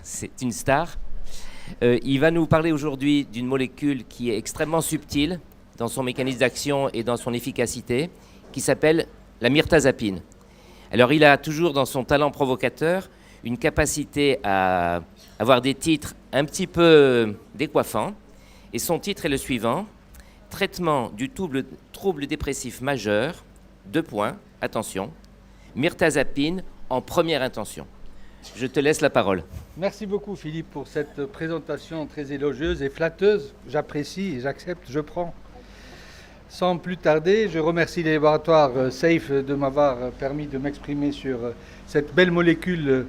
c'est une star. Il va nous parler aujourd'hui d'une molécule qui est extrêmement subtile dans son mécanisme d'action et dans son efficacité, qui s'appelle la myrtazapine. Alors il a toujours dans son talent provocateur une capacité à avoir des titres un petit peu décoiffants, et son titre est le suivant: traitement du trouble dépressif majeur, 2 points, attention, myrtazapine en première intention. Je te laisse la parole. Merci beaucoup Philippe pour cette présentation très élogieuse et flatteuse. J'apprécie et j'accepte, je prends. Sans plus tarder, je remercie les laboratoires SAFE de m'avoir permis de m'exprimer sur cette belle molécule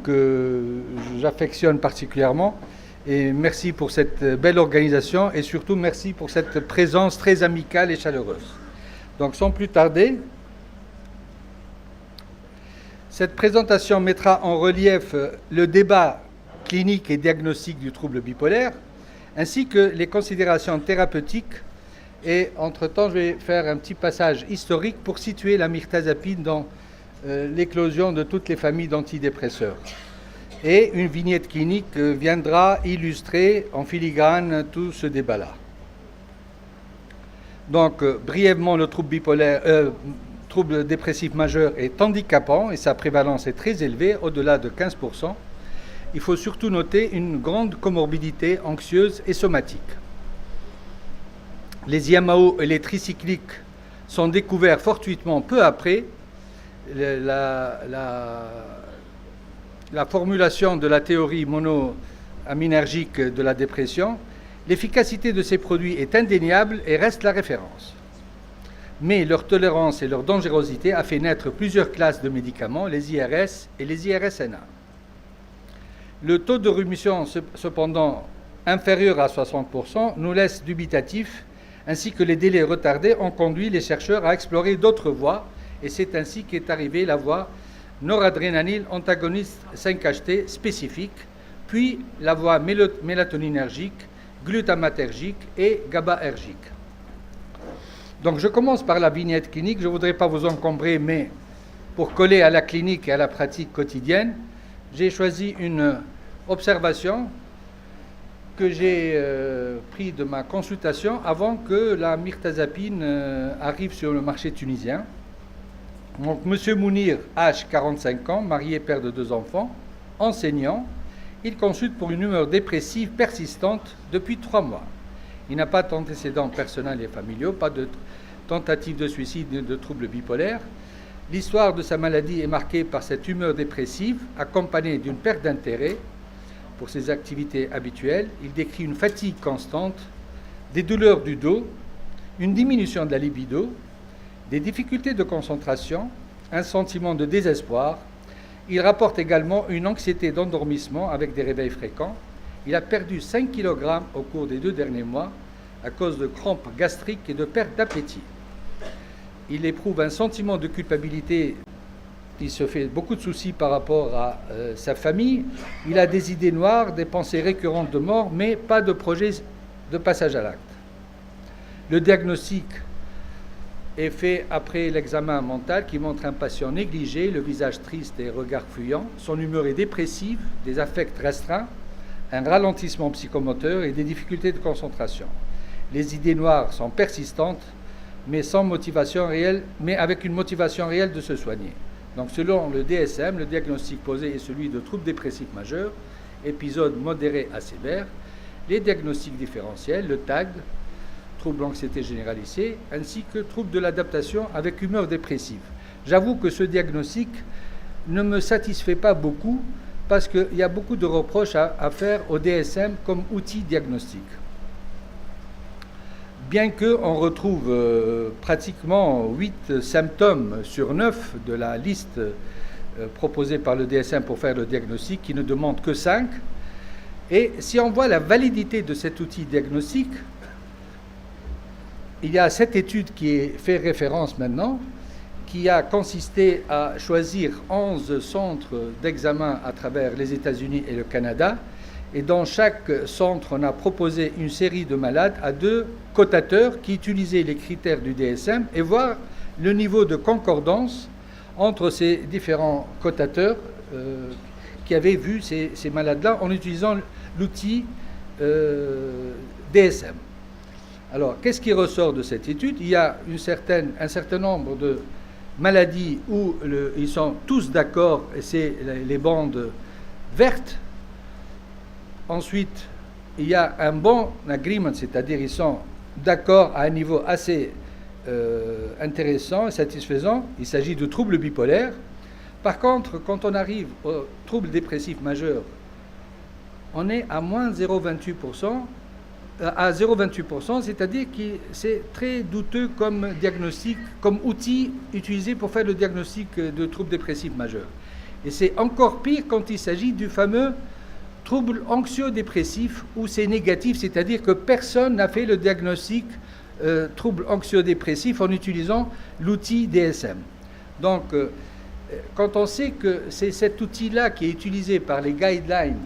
que j'affectionne particulièrement. Et merci pour cette belle organisation et surtout merci pour cette présence très amicale et chaleureuse. Donc sans plus tarder, cette présentation mettra en relief le débat clinique et diagnostique du trouble bipolaire, ainsi que les considérations thérapeutiques. Et entre-temps, je vais faire un petit passage historique pour situer la myrtazapine dans l'éclosion de toutes les familles d'antidépresseurs. Et une vignette clinique viendra illustrer en filigrane tout ce débat-là. Donc, brièvement, le trouble dépressif majeur est handicapant et sa prévalence est très élevée, au-delà de 15%. Il faut surtout noter une grande comorbidité anxieuse et somatique. Les IMAO et les tricycliques sont découverts fortuitement peu après la formulation de la théorie monoaminergique de la dépression. L'efficacité de ces produits est indéniable et reste la référence. Mais leur tolérance et leur dangerosité a fait naître plusieurs classes de médicaments, les IRS et les IRSNA. Le taux de rémission, cependant inférieur à 60%, nous laisse dubitatifs, ainsi que les délais retardés ont conduit les chercheurs à explorer d'autres voies, et c'est ainsi qu'est arrivée la voie noradrénaline antagoniste 5-HT spécifique, puis la voie mélatoninergique, glutamatergique et GABAergique. Donc je commence par la vignette clinique. Je ne voudrais pas vous encombrer, mais pour coller à la clinique et à la pratique quotidienne, j'ai choisi une observation que j'ai prise de ma consultation avant que la myrtazapine arrive sur le marché tunisien. Donc M. Mounir, âge 45 ans, marié, père de 2 enfants, enseignant, il consulte pour une humeur dépressive persistante depuis 3 mois. Il n'a pas d'antécédents personnels et familiaux, pas de tentative de suicide ni de troubles bipolaires. L'histoire de sa maladie est marquée par cette humeur dépressive, accompagnée d'une perte d'intérêt pour ses activités habituelles. Il décrit une fatigue constante, des douleurs du dos, une diminution de la libido, des difficultés de concentration, un sentiment de désespoir. Il rapporte également une anxiété d'endormissement avec des réveils fréquents. Il a perdu 5 kg au cours des 2 derniers mois à cause de crampes gastriques et de perte d'appétit. Il éprouve un sentiment de culpabilité. Il se fait beaucoup de soucis par rapport à sa famille. Il a des idées noires, des pensées récurrentes de mort, mais pas de projet de passage à l'acte. Le diagnostic est fait après l'examen mental qui montre un patient négligé, le visage triste et regard fuyant. Son humeur est dépressive, des affects restreints, un ralentissement psychomoteur et des difficultés de concentration. Les idées noires sont persistantes, mais sans motivation réelle, mais avec une motivation réelle de se soigner. Donc selon le DSM, le diagnostic posé est celui de trouble dépressif majeur, épisode modéré à sévère. Les diagnostics différentiels, le TAG, trouble anxiété généralisée, ainsi que trouble de l'adaptation avec humeur dépressive. J'avoue que ce diagnostic ne me satisfait pas beaucoup parce qu'il y a beaucoup de reproches à faire au DSM comme outil diagnostique. Bien qu'on retrouve pratiquement 8 symptômes sur 9 de la liste proposée par le DSM pour faire le diagnostic, qui ne demande que 5, et si on voit la validité de cet outil diagnostique, il y a cette étude qui est fait référence maintenant, qui a consisté à choisir 11 centres d'examen à travers les États-Unis et le Canada. Et dans chaque centre, on a proposé une série de malades à 2 cotateurs qui utilisaient les critères du DSM et voir le niveau de concordance entre ces différents cotateurs qui avait vu ces malades-là en utilisant l'outil DSM. Alors, qu'est-ce qui ressort de cette étude? Il y a un certain nombre de maladies où ils sont tous d'accord, et c'est les bandes vertes. Ensuite, il y a un bon agreement, c'est-à-dire ils sont d'accord à un niveau assez intéressant et satisfaisant. Il s'agit de troubles bipolaires. Par contre, quand on arrive aux troubles dépressifs majeurs, on est à moins 0,28%, à 0,28%, c'est-à-dire que c'est très douteux comme diagnostic, comme outil utilisé pour faire le diagnostic de troubles dépressifs majeurs. Et c'est encore pire quand il s'agit du fameux trouble anxio-dépressif où c'est négatif, c'est-à-dire que personne n'a fait le diagnostic trouble anxio-dépressif en utilisant l'outil DSM. Donc, quand on sait que c'est cet outil-là qui est utilisé par les guidelines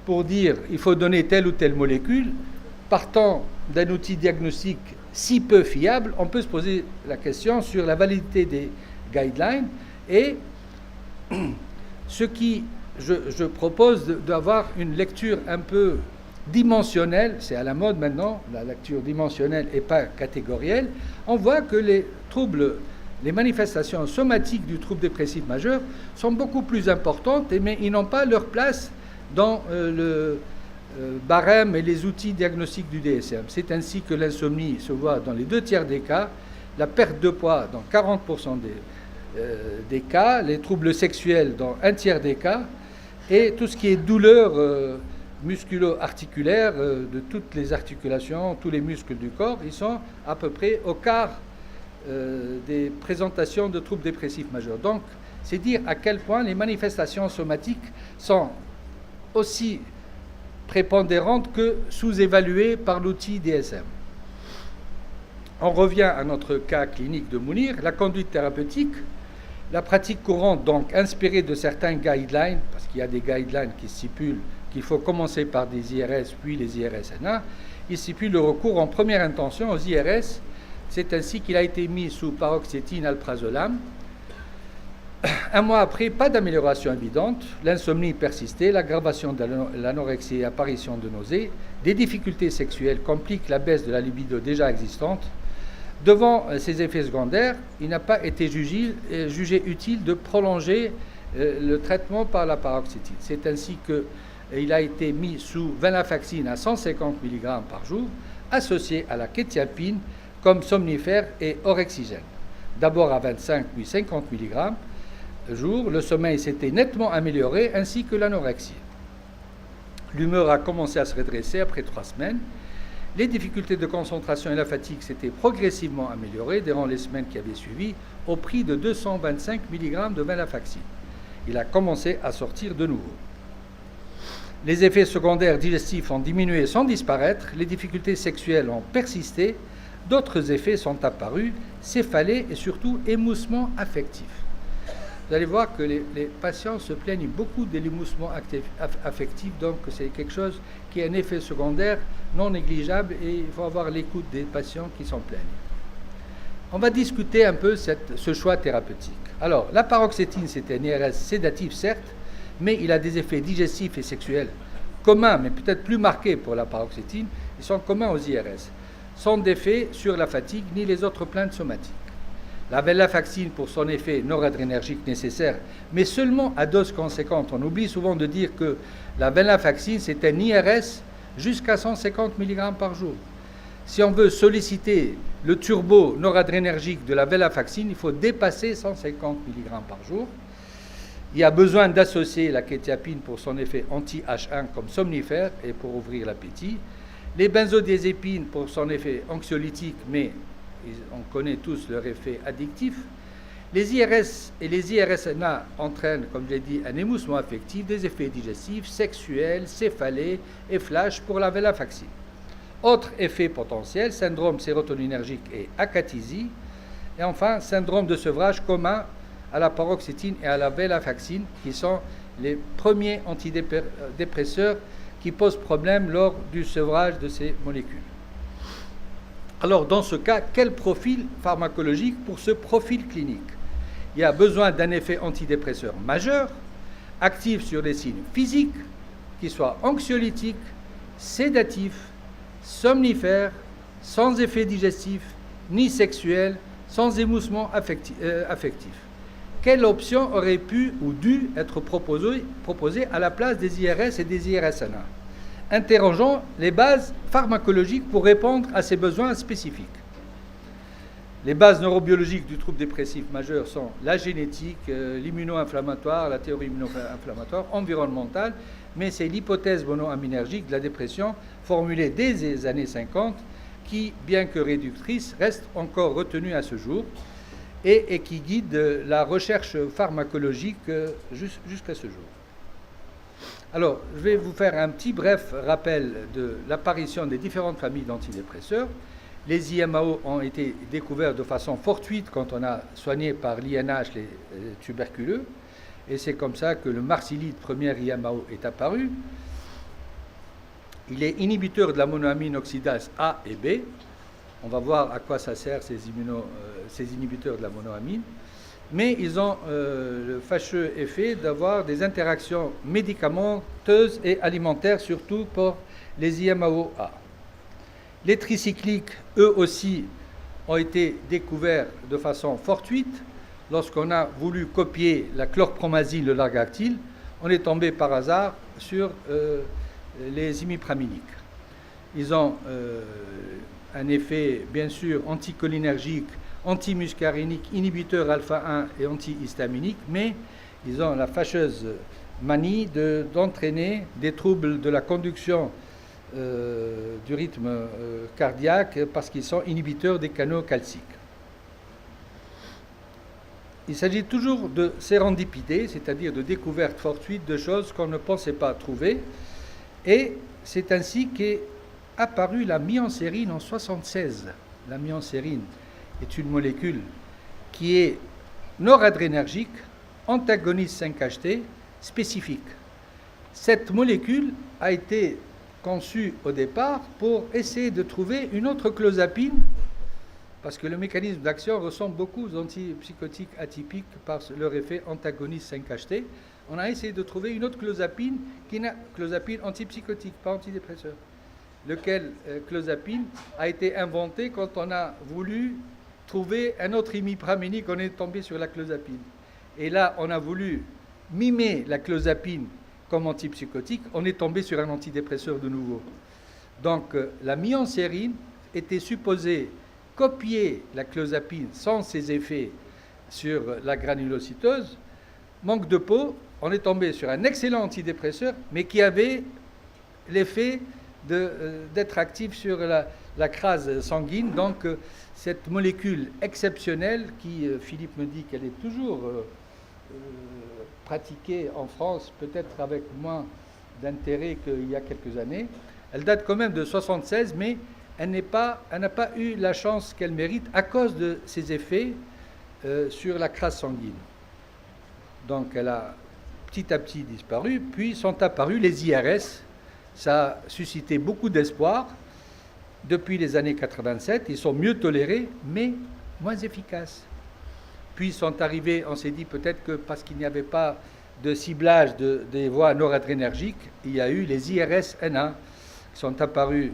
pour dire il faut donner telle ou telle molécule, partant d'un outil diagnostique si peu fiable, on peut se poser la question sur la validité des guidelines. Et ce qui, je propose d'avoir une lecture un peu dimensionnelle, c'est à la mode maintenant, la lecture dimensionnelle et pas catégorielle. On voit que les manifestations somatiques du trouble dépressif majeur sont beaucoup plus importantes, mais ils n'ont pas leur place dans le barème et les outils diagnostiques du DSM. C'est ainsi que l'insomnie se voit dans les 2/3 des cas, la perte de poids dans 40% des cas, les troubles sexuels dans 1/3 des cas, et tout ce qui est douleur musculo-articulaire de toutes les articulations, tous les muscles du corps, ils sont à peu près au quart des présentations de troubles dépressifs majeurs. Donc, c'est dire à quel point les manifestations somatiques sont aussi prépondérantes que sous-évaluées par l'outil DSM. On revient à notre cas clinique de Mounir, la conduite thérapeutique, la pratique courante, donc inspirée de certains guidelines, parce qu'il y a des guidelines qui stipulent qu'il faut commencer par des IRS, puis les IRS-NA, il stipule le recours en première intention aux IRS. C'est ainsi qu'il a été mis sous paroxétine alprazolam. Un mois après, pas d'amélioration évidente, l'insomnie persistait, l'aggravation de l'anorexie et apparition de nausées, des difficultés sexuelles compliquent la baisse de la libido déjà existante. Devant ces effets secondaires, il n'a pas été jugé utile de prolonger le traitement par la paroxétine. C'est ainsi qu'il a été mis sous venlafaxine à 150 mg par jour, associé à la quétiapine comme somnifère et orexigène. D'abord à 25 puis 50 mg jour, le sommeil s'était nettement amélioré ainsi que l'anorexie. L'humeur a commencé à se redresser après 3 semaines. Les difficultés de concentration et la fatigue s'étaient progressivement améliorées durant les semaines qui avaient suivi au prix de 225 mg de venlafaxine. Il a commencé à sortir de nouveau. Les effets secondaires digestifs ont diminué sans disparaître, les difficultés sexuelles ont persisté, d'autres effets sont apparus, céphalée et surtout émoussement affectif. Vous allez voir que les patients se plaignent beaucoup de l'émoussement affectif, donc c'est quelque chose qui est un effet secondaire non négligeable et il faut avoir l'écoute des patients qui s'en plaignent. On va discuter un peu ce choix thérapeutique. Alors, la paroxétine, c'est un IRS sédatif, certes, mais il a des effets digestifs et sexuels communs, mais peut-être plus marqués pour la paroxétine. Ils sont communs aux IRS, sans d'effet sur la fatigue ni les autres plaintes somatiques. La venlafaxine pour son effet noradrénergique nécessaire, mais seulement à dose conséquente. On oublie souvent de dire que la venlafaxine, c'est un IRS jusqu'à 150 mg par jour. Si on veut solliciter le turbo noradrénergique de la venlafaxine, il faut dépasser 150 mg par jour. Il y a besoin d'associer la quétiapine pour son effet anti-H1 comme somnifère et pour ouvrir l'appétit. Les benzodiazépines pour son effet anxiolytique, mais on connaît tous leur effet addictif. Les IRS et les IRS-NA entraînent, comme j'ai dit, un émoussement affectif, des effets digestifs, sexuels, céphalée et flash pour la venlafaxine. Autres effets potentiels, syndrome sérotoninergique et acathysie. Et enfin, syndrome de sevrage commun à la paroxétine et à la venlafaxine, qui sont les premiers antidépresseurs qui posent problème lors du sevrage de ces molécules. Alors, dans ce cas, quel profil pharmacologique pour ce profil clinique? Il y a besoin d'un effet antidépresseur majeur, actifs sur les signes physiques, qu'ils soient anxiolytiques, sédatifs, somnifères, sans effet digestif, ni sexuel, sans émoussement affectif. Quelle option aurait pu ou dû être proposée à la place des IRS et des IRSNA, interrogeant les bases pharmacologiques pour répondre à ces besoins spécifiques. Les bases neurobiologiques du trouble dépressif majeur sont la génétique, l'immuno-inflammatoire, la théorie immuno-inflammatoire, environnementale, mais c'est l'hypothèse monoaminergique de la dépression formulée dès les années 50 qui, bien que réductrice, reste encore retenue à ce jour et qui guide la recherche pharmacologique jusqu'à ce jour. Alors, je vais vous faire un petit bref rappel de l'apparition des différentes familles d'antidépresseurs. Les IMAO ont été découverts de façon fortuite quand on a soigné par l'INH les tuberculeux, et c'est comme ça que le marsilide, premier IMAO, est apparu. Il est inhibiteur de la monoamine oxydase A et B. On va voir à quoi ça sert ces inhibiteurs de la monoamine. Mais ils ont le fâcheux effet d'avoir des interactions médicamenteuses et alimentaires, surtout pour les IMAO-A. Les tricycliques, eux aussi, ont été découverts de façon fortuite. Lorsqu'on a voulu copier la chlorpromazine, le largactyle, on est tombé par hasard sur les imipraminiques. Ils ont un effet, bien sûr, anticholinergique, antimuscarinique, inhibiteur alpha-1 et antihistaminique, mais ils ont la fâcheuse manie d'entraîner des troubles de la conduction du rythme cardiaque parce qu'ils sont inhibiteurs des canaux calciques. Il s'agit toujours de sérendipité, c'est-à-dire de découvertes fortuites de choses qu'on ne pensait pas trouver, et c'est ainsi qu'est apparue la myoncérine en 1976. La myoncérine est une molécule qui est noradrénergique, antagoniste 5-HT, spécifique. Cette molécule a été conçue au départ pour essayer de trouver une autre clozapine, parce que le mécanisme d'action ressemble beaucoup aux antipsychotiques atypiques par leur effet antagoniste 5-HT. On a essayé de trouver une autre clozapine, clozapine antipsychotique, pas antidépresseur. Lequel clozapine a été inventé quand on a voulu trouver un autre imipraminique, on est tombé sur la clozapine. Et là, on a voulu mimer la clozapine comme antipsychotique, on est tombé sur un antidépresseur de nouveau. Donc, la myoncérine était supposée copier la clozapine sans ses effets sur la granulocytose. Manque de peau, on est tombé sur un excellent antidépresseur, mais qui avait l'effet d'être actif sur la crase sanguine. Donc, cette molécule exceptionnelle, qui, Philippe me dit qu'elle est toujours pratiquée en France, peut-être avec moins d'intérêt qu'il y a quelques années, elle date quand même de 1976, mais elle n'a pas eu la chance qu'elle mérite à cause de ses effets sur la crase sanguine. Donc, elle a petit à petit disparu, puis sont apparus les IRS. Ça a suscité beaucoup d'espoir. Depuis les années 87, ils sont mieux tolérés, mais moins efficaces. Puis sont arrivés, on s'est dit peut-être que parce qu'il n'y avait pas de ciblage des voies noradrénergiques, il y a eu les IRS-NA qui sont apparus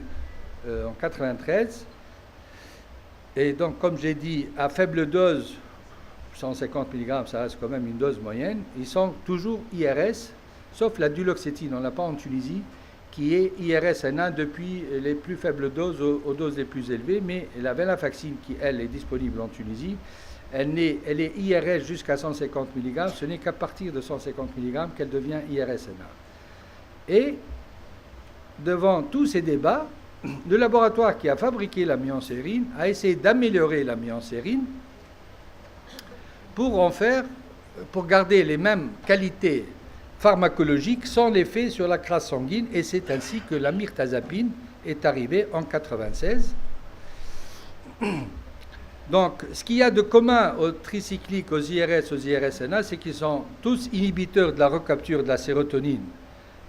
en 93. Et donc, comme j'ai dit, à faible dose, 150 mg, ça reste quand même une dose moyenne, ils sont toujours IRS, sauf la duloxétine, on ne l'a pas en Tunisie, qui est IRS-NA depuis les plus faibles doses aux doses les plus élevées, mais la venlafaxine, qui, elle, est disponible en Tunisie, elle est IRS jusqu'à 150 mg, ce n'est qu'à partir de 150 mg qu'elle devient IRS-NA. Et, devant tous ces débats, le laboratoire qui a fabriqué la myoncérine a essayé d'améliorer la myoncérine pour garder les mêmes qualités pharmacologiques sans l'effet sur la crase sanguine, et c'est ainsi que la mirtazapine est arrivée en 1996. Donc, ce qu'il y a de commun aux tricycliques, aux IRS, aux IRS-NA, c'est qu'ils sont tous inhibiteurs de la recapture de la sérotonine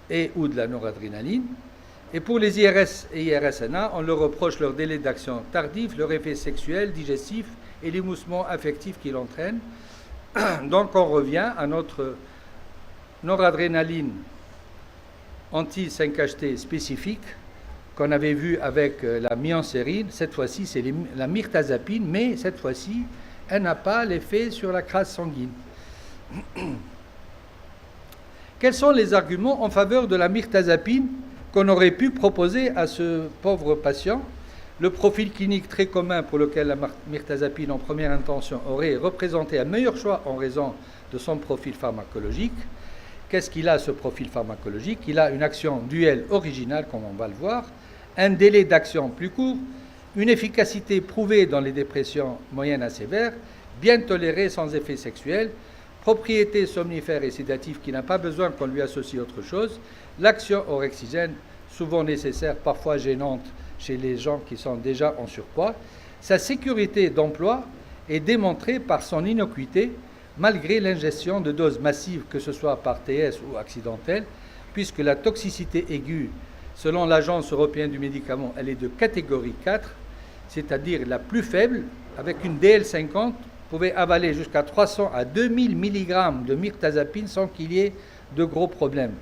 et ou de la noradrénaline. Et pour les IRS et IRS-NA, on leur reproche leur délai d'action tardif, leur effet sexuel, digestif et l'émoussement affectif qu'il entraîne. Donc on revient à notre noradrénaline anti-5-HT spécifique qu'on avait vu avec la myonsérine. Cette fois-ci, c'est la mirtazapine, mais cette fois-ci, elle n'a pas l'effet sur la crasse sanguine. Quels sont les arguments en faveur de la mirtazapine qu'on aurait pu proposer à ce pauvre patient? Le profil clinique très commun pour lequel la mirtazapine en première intention aurait représenté un meilleur choix en raison de son profil pharmacologique. Qu'est-ce qu'il a, ce profil pharmacologique? Il a une action duelle originale, comme on va le voir, un délai d'action plus court, une efficacité prouvée dans les dépressions moyennes à sévères, bien tolérée sans effet sexuel, propriété somnifère et sédative qui n'a pas besoin qu'on lui associe autre chose, l'action orexigène, souvent nécessaire, parfois gênante chez les gens qui sont déjà en surpoids. Sa sécurité d'emploi est démontrée par son innocuité, malgré l'ingestion de doses massives, que ce soit par TS ou accidentelle, puisque la toxicité aiguë, selon l'Agence européenne du médicament, elle est de catégorie 4, c'est-à-dire la plus faible, avec une DL50, pouvait avaler jusqu'à 300 à 2000 mg de mirtazapine sans qu'il y ait de gros problèmes.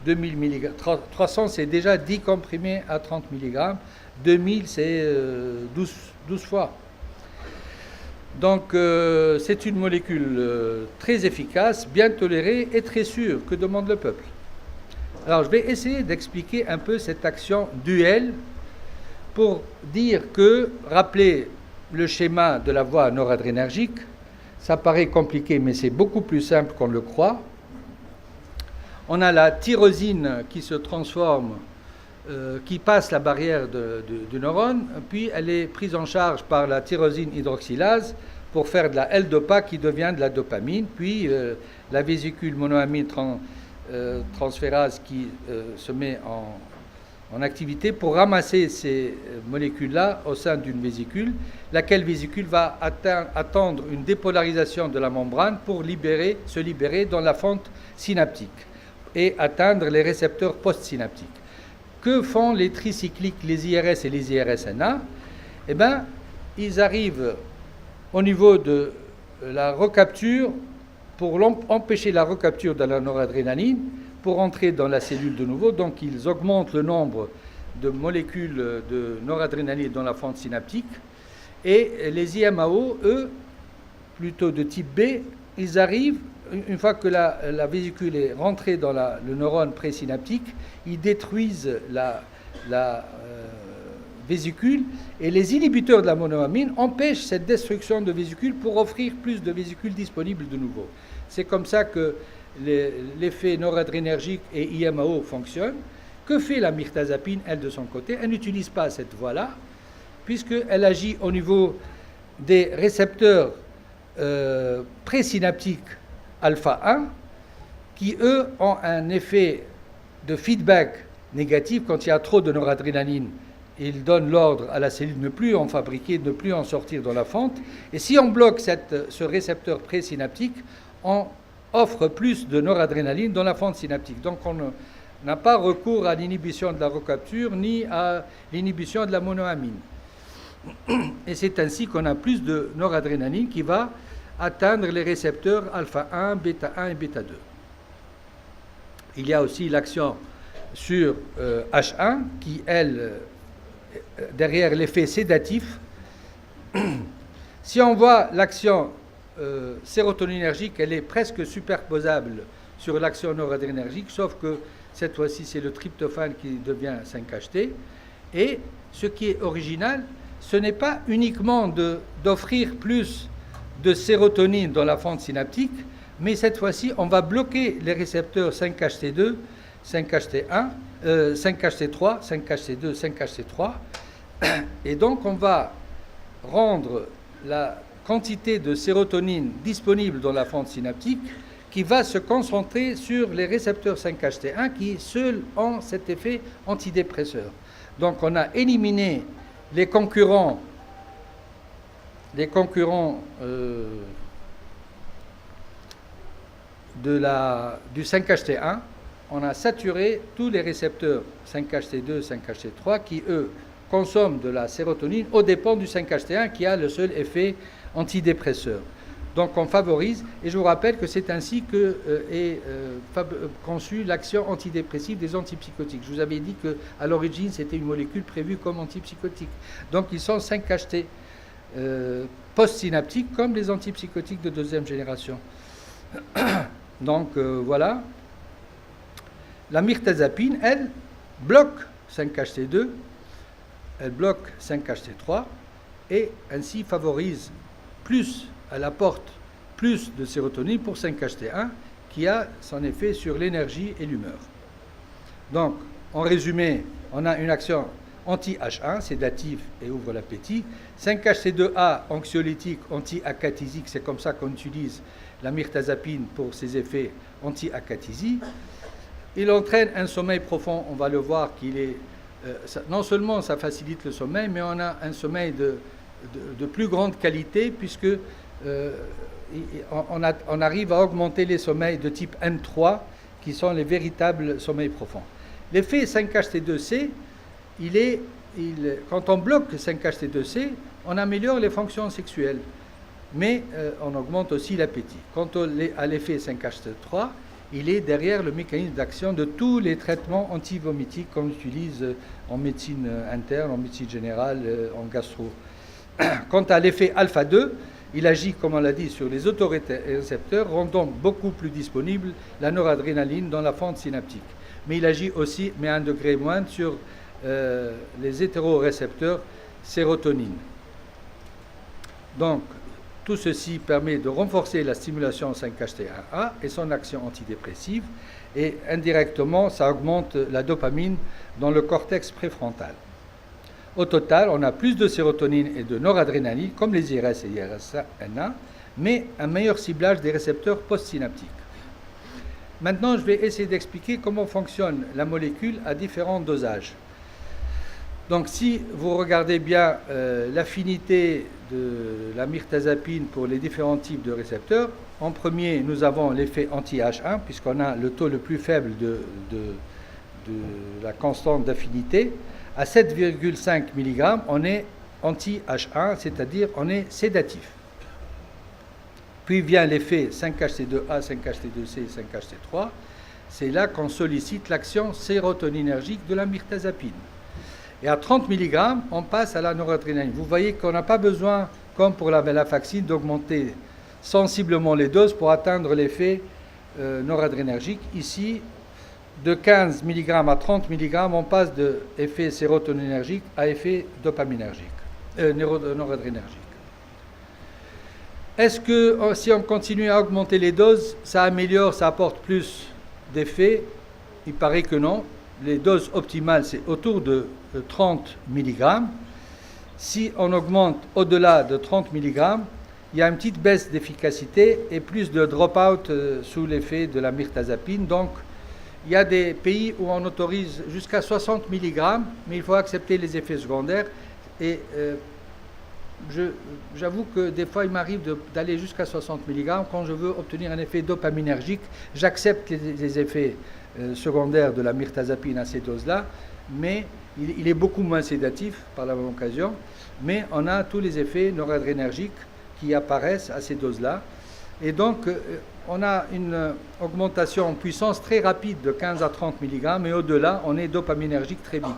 2000 mg, 300 c'est déjà 10 comprimés à 30 mg, 2000 c'est 12 fois. Donc c'est une molécule très efficace, bien tolérée et très sûre. Que demande le peuple? Alors je vais essayer d'expliquer un peu cette action duelle pour dire que, rappelez le schéma de la voie noradrénergique, ça paraît compliqué mais c'est beaucoup plus simple qu'on le croit. On a la tyrosine qui se transforme, qui passe la barrière du neurone, puis elle est prise en charge par la tyrosine hydroxylase pour faire de la L-dopa qui devient de la dopamine, puis la vésicule monoamine transférase qui se met en activité pour ramasser ces molécules-là au sein d'une vésicule, laquelle vésicule va attendre une dépolarisation de la membrane pour se libérer dans la fente synaptique et atteindre les récepteurs postsynaptiques. Que font les tricycliques, les IRS et les IRSNA? Eh bien, ils arrivent au niveau de la recapture, pour empêcher la recapture de la noradrénaline, pour entrer dans la cellule de nouveau. Donc, ils augmentent le nombre de molécules de noradrénaline dans la fente synaptique. Et les IMAO, eux, plutôt de type B, ils arrivent, une fois que la vésicule est rentrée dans le neurone présynaptique, ils détruisent la vésicule, et les inhibiteurs de la monoamine empêchent cette destruction de vésicules pour offrir plus de vésicules disponibles de nouveau. C'est comme ça que l'effet noradrénergique et IMAO fonctionnent. Que fait la mirtazapine, elle, de son côté? Elle n'utilise pas cette voie-là, puisqu'elle agit au niveau des récepteurs présynaptiques alpha 1, qui, eux, ont un effet de feedback négatif quand il y a trop de noradrénaline. Ils donnent l'ordre à la cellule de ne plus en fabriquer, de ne plus en sortir dans la fente. Et si on bloque ce récepteur présynaptique, on offre plus de noradrénaline dans la fente synaptique. Donc on n'a pas recours à l'inhibition de la recapture ni à l'inhibition de la monoamine. Et c'est ainsi qu'on a plus de noradrénaline qui va atteindre les récepteurs alpha 1, bêta 1 et bêta 2. Il y a aussi l'action sur H1 qui, elle, derrière l'effet sédatif. Si on voit l'action sérotoninergique, elle est presque superposable sur l'action noradrénergique, sauf que cette fois-ci, c'est le tryptophane qui devient 5-HT. Et ce qui est original, ce n'est pas uniquement d'offrir plus de sérotonine dans la fente synaptique, mais cette fois-ci, on va bloquer les récepteurs 5-HT2, 5-HT1, 5-HT3, 5-HT2, 5-HT3, et donc on va rendre la quantité de sérotonine disponible dans la fente synaptique qui va se concentrer sur les récepteurs 5-HT1 qui seuls ont cet effet antidépresseur. Donc on a éliminé les concurrents du 5-HT1, on a saturé tous les récepteurs 5-HT2, 5-HT3 qui, eux, consomment de la sérotonine aux dépens du 5-HT1 qui a le seul effet antidépresseur. Donc on favorise, et je vous rappelle que c'est ainsi que est conçue l'action antidépressive des antipsychotiques. Je vous avais dit qu'à l'origine, c'était une molécule prévue comme antipsychotique. Donc ils sont 5-HT postsynaptiques comme les antipsychotiques de deuxième génération. Donc voilà. La mirtazapine, elle, bloque 5-HT2, elle bloque 5-HT3, et ainsi favorise plus, elle apporte plus de sérotonine pour 5-HT1 qui a son effet sur l'énergie et l'humeur. Donc, en résumé, on a une action anti-H1, sédative et ouvre l'appétit. 5-HT2A, anxiolytique, anti-acathysique, c'est comme ça qu'on utilise la mirtazapine pour ses effets anti-acathysie. Il entraîne un sommeil profond, on va le voir qu'il est... non seulement ça facilite le sommeil, mais on a un sommeil de plus grande qualité puisque on arrive à augmenter les sommeils de type M3 qui sont les véritables sommeils profonds. L'effet 5-HT2C, quand on bloque 5-HT2C, on améliore les fonctions sexuelles, mais on augmente aussi l'appétit. Quant à l'effet 5-HT3, il est derrière le mécanisme d'action de tous les traitements antivomitiques qu'on utilise en médecine interne, en médecine générale, en gastro. Quant à l'effet alpha-2, il agit, comme on l'a dit, sur les autorécepteurs, rendant beaucoup plus disponible la noradrénaline dans la fente synaptique. Mais il agit aussi, mais à un degré moindre, sur les hétérorécepteurs sérotonine. Donc, tout ceci permet de renforcer la stimulation 5-HT1A et son action antidépressive, et indirectement, ça augmente la dopamine dans le cortex préfrontal. Au total, on a plus de sérotonine et de noradrénaline, comme les IRS et IRS-NA, mais un meilleur ciblage des récepteurs postsynaptiques. Maintenant, je vais essayer d'expliquer comment fonctionne la molécule à différents dosages. Donc, si vous regardez bien l'affinité de la mirtazapine pour les différents types de récepteurs, en premier, nous avons l'effet anti-H1, puisqu'on a le taux le plus faible de la constante d'affinité. À 7,5 mg, on est anti-H1, c'est-à-dire on est sédatif. Puis vient l'effet 5-HT2A, 5-HT2C, 5-HT3. C'est là qu'on sollicite l'action sérotoninergique de la mirtazapine. Et à 30 mg, on passe à la noradrénaline. Vous voyez qu'on n'a pas besoin, comme pour la venlafaxine, d'augmenter sensiblement les doses pour atteindre l'effet noradrénergique. Ici, de 15 mg à 30 mg, on passe de effet sérotoninergique à effet dopaminergique, noradrénergique. Est-ce que si on continue à augmenter les doses, ça améliore, ça apporte plus d'effets? Il paraît que non. Les doses optimales, c'est autour de 30 mg. Si on augmente au-delà de 30 mg, il y a une petite baisse d'efficacité et plus de drop-out sous l'effet de la mirtazapine. Donc, il y a des pays où on autorise jusqu'à 60 mg, mais il faut accepter les effets secondaires. Et j'avoue que des fois, il m'arrive d'aller jusqu'à 60 mg. Quand je veux obtenir un effet dopaminergique, j'accepte les effets secondaires de la mirtazapine à ces doses-là, mais il est beaucoup moins sédatif par la même occasion. Mais on a tous les effets noradrénergiques qui apparaissent à ces doses-là. Et donc, on a une augmentation en puissance très rapide de 15 à 30 mg, mais au-delà, on est dopaminergique très vite.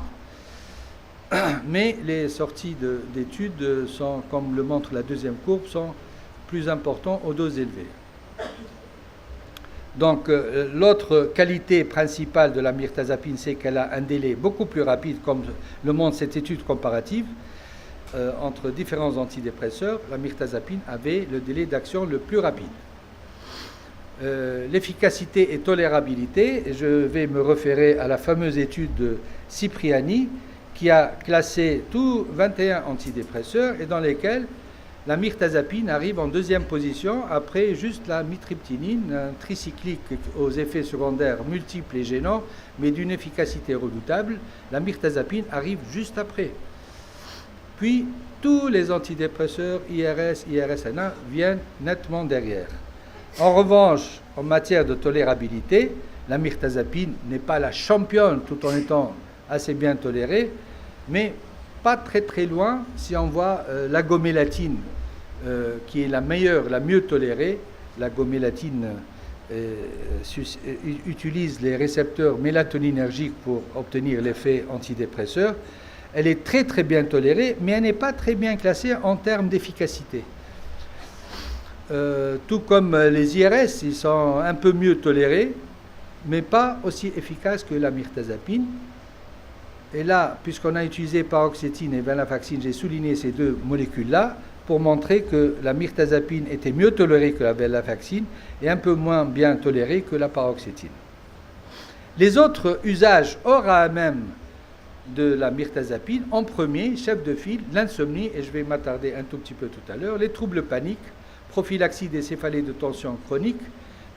Mais les sorties d'études sont, comme le montre la deuxième courbe, sont plus importantes aux doses élevées. Donc, l'autre qualité principale de la mirtazapine, c'est qu'elle a un délai beaucoup plus rapide, comme le montre cette étude comparative. Entre différents antidépresseurs, la mirtazapine avait le délai d'action le plus rapide. L'efficacité et tolérabilité, et je vais me référer à la fameuse étude de Cipriani, qui a classé tous 21 antidépresseurs et dans lesquels la mirtazapine arrive en deuxième position après juste la mitriptynine, un tricyclique aux effets secondaires multiples et gênants, mais d'une efficacité redoutable. La mirtazapine arrive juste après. Puis, tous les antidépresseurs, IRS, IRS-NA, viennent nettement derrière. En revanche, en matière de tolérabilité, la mirtazapine n'est pas la championne tout en étant assez bien tolérée, mais pas très très loin si on voit la gomélatine qui est la meilleure, la mieux tolérée. La gomélatine utilise les récepteurs mélatoninergiques pour obtenir l'effet antidépresseur. Elle est très très bien tolérée, mais elle n'est pas très bien classée en termes d'efficacité. Tout comme les IRS, ils sont un peu mieux tolérés, mais pas aussi efficaces que la mirtazapine. Et là, puisqu'on a utilisé paroxétine et venlafaxine, j'ai souligné ces deux molécules-là pour montrer que la mirtazapine était mieux tolérée que la venlafaxine et un peu moins bien tolérée que la paroxétine. Les autres usages hors AMM de la mirtazapine, en premier, chef de file, l'insomnie, et je vais m'attarder un tout petit peu tout à l'heure, les troubles paniques, prophylaxie des céphalées de tension chronique,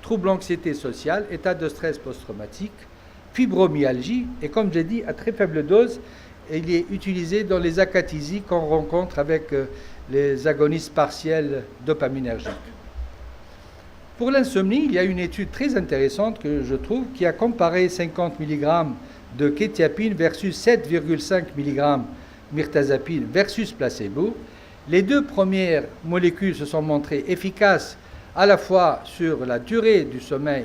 troubles anxiété sociale, état de stress post-traumatique, fibromyalgie, et comme j'ai dit, à très faible dose, il est utilisé dans les acathysies qu'on rencontre avec les agonistes partiels dopaminergiques. Pour l'insomnie, il y a une étude très intéressante que je trouve qui a comparé 50 mg de kétiapine versus 7,5 mg mirtazapine versus placebo. Les deux premières molécules se sont montrées efficaces à la fois sur la durée du sommeil,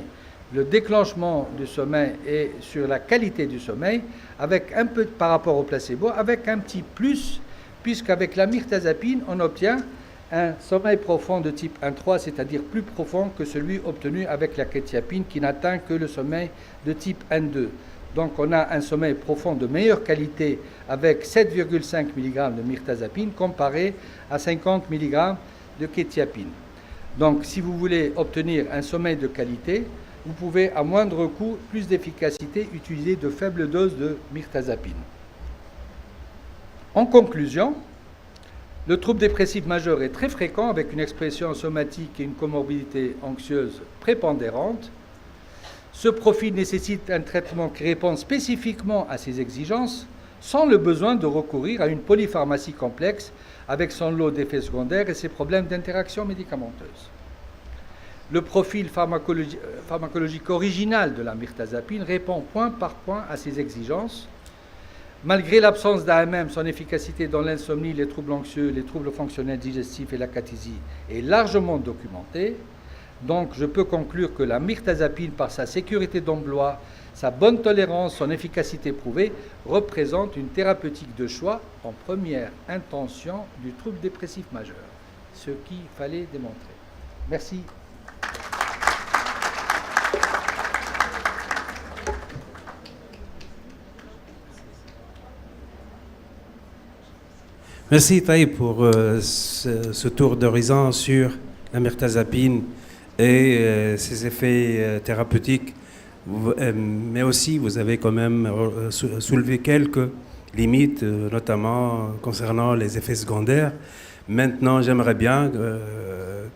le déclenchement du sommeil et sur la qualité du sommeil, avec un peu par rapport au placebo, avec un petit plus, puisqu'avec la mirtazapine, on obtient un sommeil profond de type 1-3, c'est-à-dire plus profond que celui obtenu avec la kétiapine qui n'atteint que le sommeil de type 1-2. Donc on a un sommeil profond de meilleure qualité avec 7,5 mg de mirtazapine comparé à 50 mg de kétiapine. Donc si vous voulez obtenir un sommeil de qualité, vous pouvez à moindre coût, plus d'efficacité, utiliser de faibles doses de mirtazapine. En conclusion, le trouble dépressif majeur est très fréquent avec une expression somatique et une comorbidité anxieuse prépondérante. Ce profil nécessite un traitement qui répond spécifiquement à ces exigences, sans le besoin de recourir à une polypharmacie complexe avec son lot d'effets secondaires et ses problèmes d'interaction médicamenteuse. Le profil pharmacologique original de la mirtazapine répond point par point à ces exigences. Malgré l'absence d'AMM, son efficacité dans l'insomnie, les troubles anxieux, les troubles fonctionnels digestifs et l'acathysie est largement documentée. Donc, je peux conclure que la mirtazapine, par sa sécurité d'emploi, sa bonne tolérance, son efficacité prouvée, représente une thérapeutique de choix en première intention du trouble dépressif majeur. Ce qu'il fallait démontrer. Merci. Merci Taïb pour ce tour d'horizon sur la mirtazapine et ses effets thérapeutiques. Mais aussi, vous avez quand même soulevé quelques limites, notamment concernant les effets secondaires. Maintenant, j'aimerais bien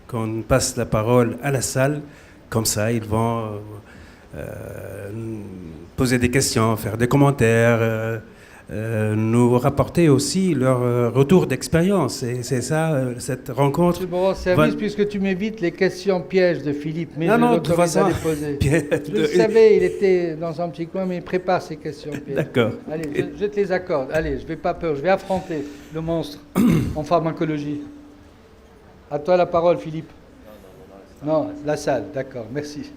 qu'on passe la parole à la salle. Comme ça, ils vont poser des questions, faire des commentaires, nous rapporter aussi leur retour d'expérience. Et c'est ça, cette rencontre. Je me rends service puisque tu m'évites les questions pièges de Philippe, mais non, je l'autorise à les poser. Je le savais, il était dans un petit coin, mais il prépare ses questions pièges. D'accord. Allez, je te les accorde. Allez, je n'ai pas peur, je vais affronter le monstre en pharmacologie. À toi la parole, Philippe. Non, la salle, d'accord, merci.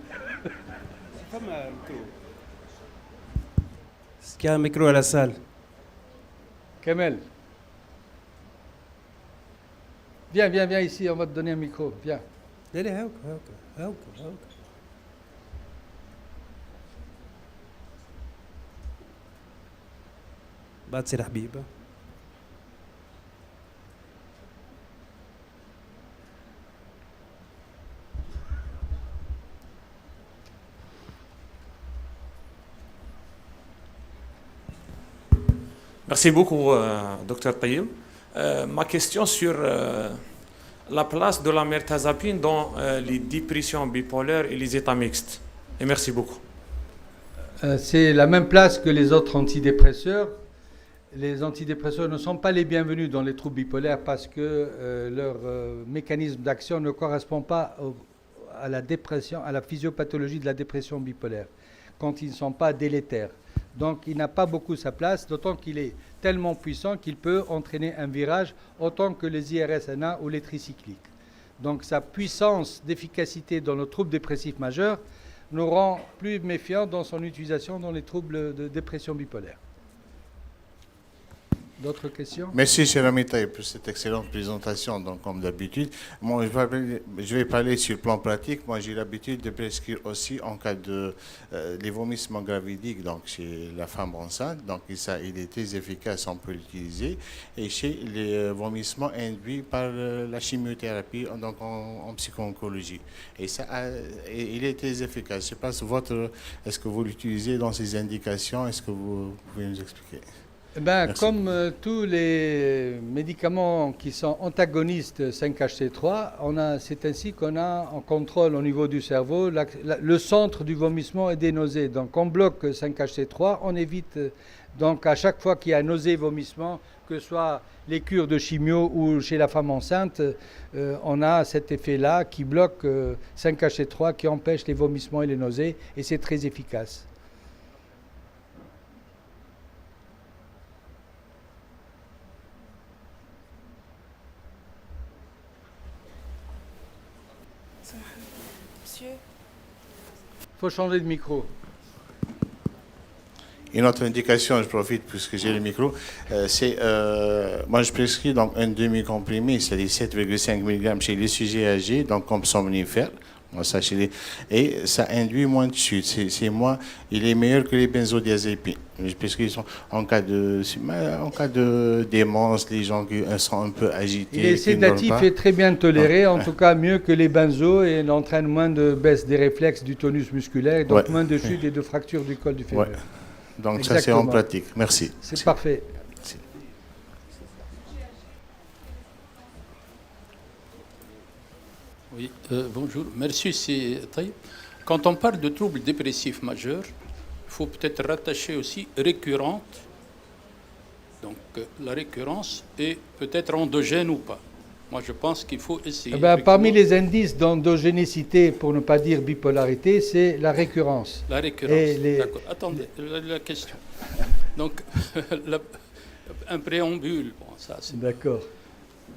Est-ce qu'il y a un micro à la salle? Kamel. Viens ici, on va te donner un micro. Viens. باتصير حبيب. Merci beaucoup, Dr Taïb. Ma question sur la place de la mirtazapine dans les dépressions bipolaires et les états mixtes. Et merci beaucoup. C'est la même place que les autres antidépresseurs. Les antidépresseurs ne sont pas les bienvenus dans les troubles bipolaires parce que leur mécanisme d'action ne correspond pas à la dépression, à la physiopathologie de la dépression bipolaire, quand ils ne sont pas délétères. Donc il n'a pas beaucoup sa place, d'autant qu'il est tellement puissant qu'il peut entraîner un virage autant que les IRSNA ou les tricycliques. Donc sa puissance d'efficacité dans le trouble dépressif majeur nous rend plus méfiants dans son utilisation dans les troubles de dépression bipolaire. D'autres questions? Merci, cher Amitaï, pour cette excellente présentation. Donc, comme d'habitude, moi, je vais parler sur le plan pratique. Moi, j'ai l'habitude de prescrire aussi en cas de les vomissements gravidiques, donc chez la femme enceinte. Donc, ça, il est très efficace, on peut l'utiliser. Et chez les vomissements induits par la chimiothérapie, donc en psycho-oncologie. Et ça, il est très efficace. Je ne sais pas, est-ce que vous l'utilisez dans ces indications? Est-ce que vous pouvez nous expliquer? Comme tous les médicaments qui sont antagonistes 5-HT3, c'est ainsi qu'on a en contrôle au niveau du cerveau le centre du vomissement et des nausées. Donc on bloque 5-HT3, on évite donc à chaque fois qu'il y a nausée, vomissement, que ce soit les cures de chimio ou chez la femme enceinte, on a cet effet-là qui bloque 5-HT3, qui empêche les vomissements et les nausées, et c'est très efficace. Il faut changer de micro. Une autre indication, je profite puisque j'ai le micro, c'est, moi je prescris donc un demi-comprimé, c'est-à-dire 7,5 mg chez les sujets âgés, donc comme somnifère. Moi, ça, et ça induit moins de chute. Il est meilleur que les benzodiazépines. Je prescris en cas de démence, les gens qui sont un peu agités. Il est sédatif et très bien toléré, en tout cas mieux que les benzos, et il entraîne moins de baisse des réflexes, du tonus musculaire, donc moins de chute et de fractures du col du fémur. Ouais. Donc ça c'est en pratique. Merci. C'est parfait. Merci. Oui, bonjour. Merci, c'est Taïb. Quand on parle de troubles dépressifs majeurs, il faut peut-être rattacher aussi récurrente. Donc la récurrence est peut-être endogène ou pas. Moi, je pense qu'il faut essayer. Parmi les indices d'endogénécité, pour ne pas dire bipolarité, c'est la récurrence. La récurrence, d'accord. Attendez, la question. Donc, un préambule, bon, ça c'est... D'accord.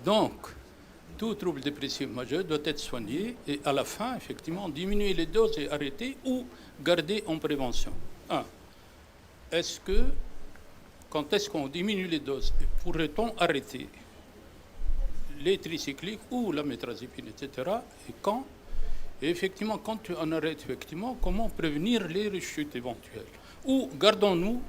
Donc, tout trouble dépressif majeur doit être soigné et à la fin, effectivement, diminuer les doses et arrêter ou garder en prévention. Quand est-ce qu'on diminue les doses? Pourrait-on arrêter les tricycliques ou la métrazépine, etc. Et quand? Et effectivement, quand on arrête, effectivement, comment prévenir les rechutes éventuelles? Ou gardons-nous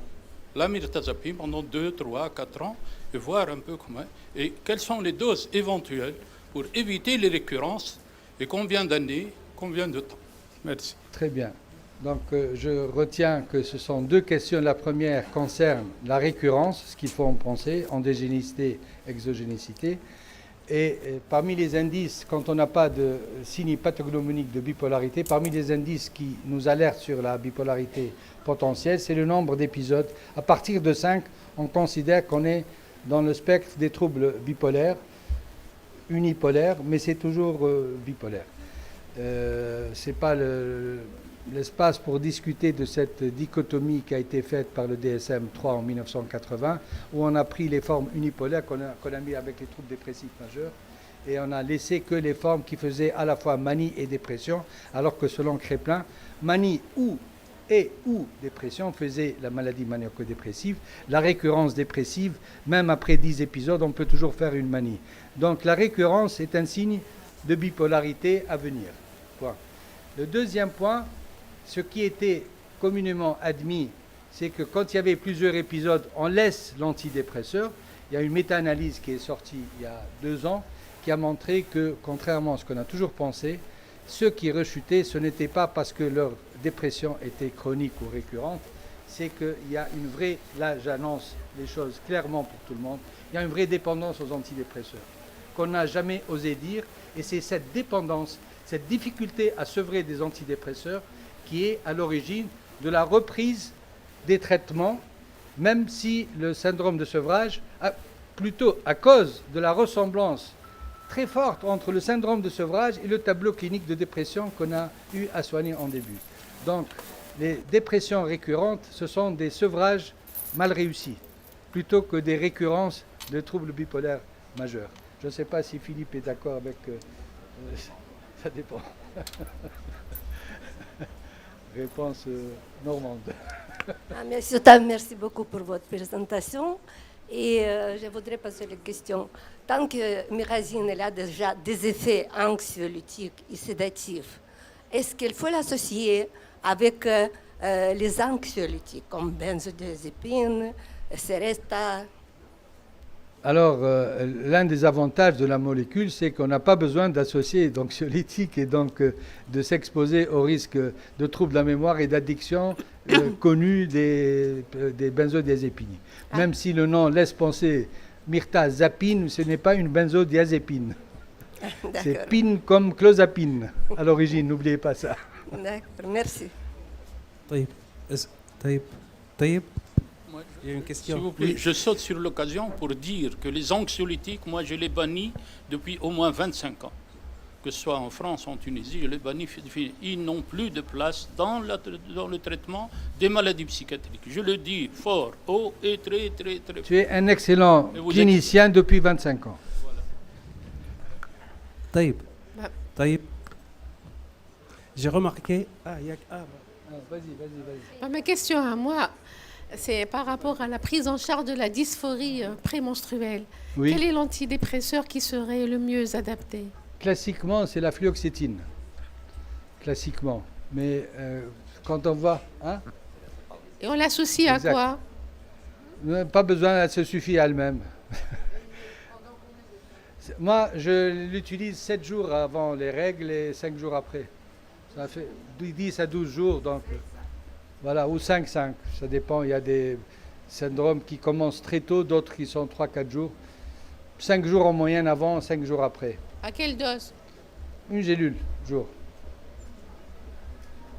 la mirtazapine pendant 2, 3, 4 ans et voir un peu comment... Et quelles sont les doses éventuelles pour éviter les récurrences et combien d'années, combien de temps? Merci. Très bien. Donc je retiens que ce sont deux questions. La première concerne la récurrence, ce qu'il faut en penser, endogénicité, exogénicité. Et parmi les indices, quand on n'a pas de signe pathognomonique de bipolarité, parmi les indices qui nous alertent sur la bipolarité potentielle, c'est le nombre d'épisodes. À partir de 5, on considère qu'on est dans le spectre des troubles bipolaires, unipolaires, mais c'est toujours bipolaire. Ce n'est pas l'espace pour discuter de cette dichotomie qui a été faite par le DSM-3 en 1980, où on a pris les formes unipolaires qu'on a mis avec les troubles dépressifs majeurs, et on a laissé que les formes qui faisaient à la fois manie et dépression, alors que selon Créplin, manie ou dépression faisait la maladie maniaco-dépressive. La récurrence dépressive, même après 10 épisodes, on peut toujours faire une manie. Donc la récurrence est un signe de bipolarité à venir. Point. Le deuxième point, ce qui était communément admis, c'est que quand il y avait plusieurs épisodes, on laisse l'antidépresseur. Il y a une méta-analyse qui est sortie il y a 2 ans qui a montré que, contrairement à ce qu'on a toujours pensé, ceux qui rechutaient, ce n'était pas parce que leur dépression était chronique ou récurrente, c'est qu'il y a une vraie, là j'annonce les choses clairement pour tout le monde, il y a une vraie dépendance aux antidépresseurs qu'on n'a jamais osé dire, et c'est cette dépendance, cette difficulté à sevrer des antidépresseurs qui est à l'origine de la reprise des traitements, même si le syndrome de sevrage, plutôt à cause de la ressemblance très forte entre le syndrome de sevrage et le tableau clinique de dépression qu'on a eu à soigner en début. Donc, Les dépressions récurrentes, ce sont des sevrages mal réussis, plutôt que des récurrences de troubles bipolaires majeurs. Je ne sais pas si Philippe est d'accord avec... ça dépend. Réponse normande. Monsieur Tam, merci beaucoup pour votre présentation. Et je voudrais passer la question. Tant que myrazine elle a déjà des effets anxiolytiques et sédatifs, est-ce qu'il faut l'associer avec les anxiolytiques comme benzodiazépine, Seresta? Alors, l'un des avantages de la molécule, c'est qu'on n'a pas besoin d'associer d'anxiolytiques et donc de s'exposer au risque de troubles de la mémoire et d'addiction connus des benzodiazépines. Même si le nom laisse penser mirtazapine, ce n'est pas une benzodiazépine. C'est pine comme clozapine à l'origine, n'oubliez pas ça. D'accord, merci. طيب Il y a une question. S'il vous plaît, je saute sur l'occasion pour dire que les anxiolytiques, moi je les bannis depuis au moins 25 ans. Que ce soit en France, en Tunisie, je les bannis. Ils n'ont plus de place dans le traitement des maladies psychiatriques. Je le dis fort, haut et très, très, très fort. Tu es un excellent clinicien depuis 25 ans. طيب J'ai remarqué... Vas-y. Ma question à moi, c'est par rapport à la prise en charge de la dysphorie prémenstruelle. Oui. Quel est l'antidépresseur qui serait le mieux adapté? Classiquement, c'est la fluoxétine. Classiquement. Mais quand on voit... Hein, Et on l'associe à Exact. quoi? pas besoin, elle se suffit à elle-même. Moi, je l'utilise 7 jours avant les règles et 5 jours après. Ça fait 10 à 12 jours, donc voilà, ou 5, ça dépend. Il y a des syndromes qui commencent très tôt, d'autres qui sont 3-4 jours. 5 jours en moyenne avant, 5 jours après. À quelle dose? Une gélule, jour.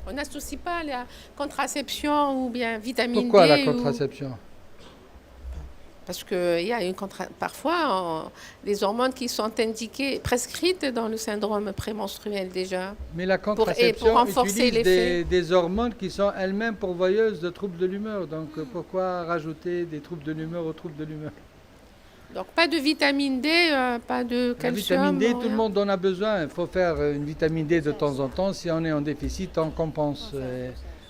On n'associe pas la contraception ou bien vitamine Pourquoi D la contraception? Parce qu'il y a parfois des hormones qui sont indiquées, prescrites dans le syndrome prémenstruel déjà. Mais la contraception pour renforcer utilise l'effet. des hormones qui sont elles-mêmes pourvoyeuses de troubles de l'humeur. Donc pourquoi rajouter des troubles de l'humeur aux troubles de l'humeur? Donc pas de vitamine D, pas de La calcium. vitamine D, tout rien. le monde en a besoin. Il faut faire une vitamine D de temps en temps. Si on est en déficit, on compense.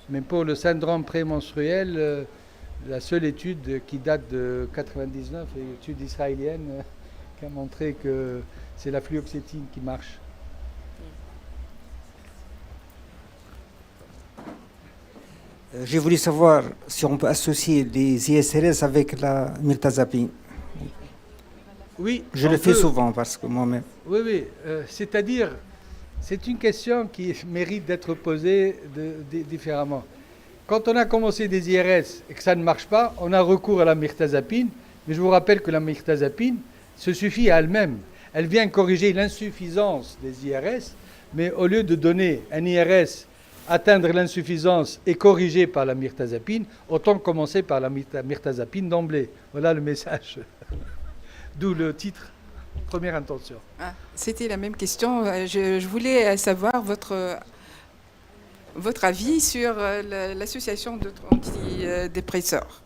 Mais pour le syndrome prémenstruel, la seule étude qui date de 99, une étude israélienne, qui a montré que c'est la fluoxétine qui marche. J'ai voulu savoir si on peut associer les ISRS avec la mirtazapine. Oui, Je on le fais peut. souvent parce que moi-même. Oui, c'est-à-dire, c'est une question qui mérite d'être posée différemment. Quand on a commencé des IRS et que ça ne marche pas, on a recours à la mirtazapine, mais je vous rappelle que la mirtazapine se suffit à elle-même. Elle vient corriger l'insuffisance des IRS, mais au lieu de donner un IRS, atteindre l'insuffisance et corriger par la mirtazapine, autant commencer par la mirtazapine d'emblée. Voilà le message. D'où le titre, première intention. C'était la même question. Je voulais savoir votre avis sur l'association d'autres antidépresseurs.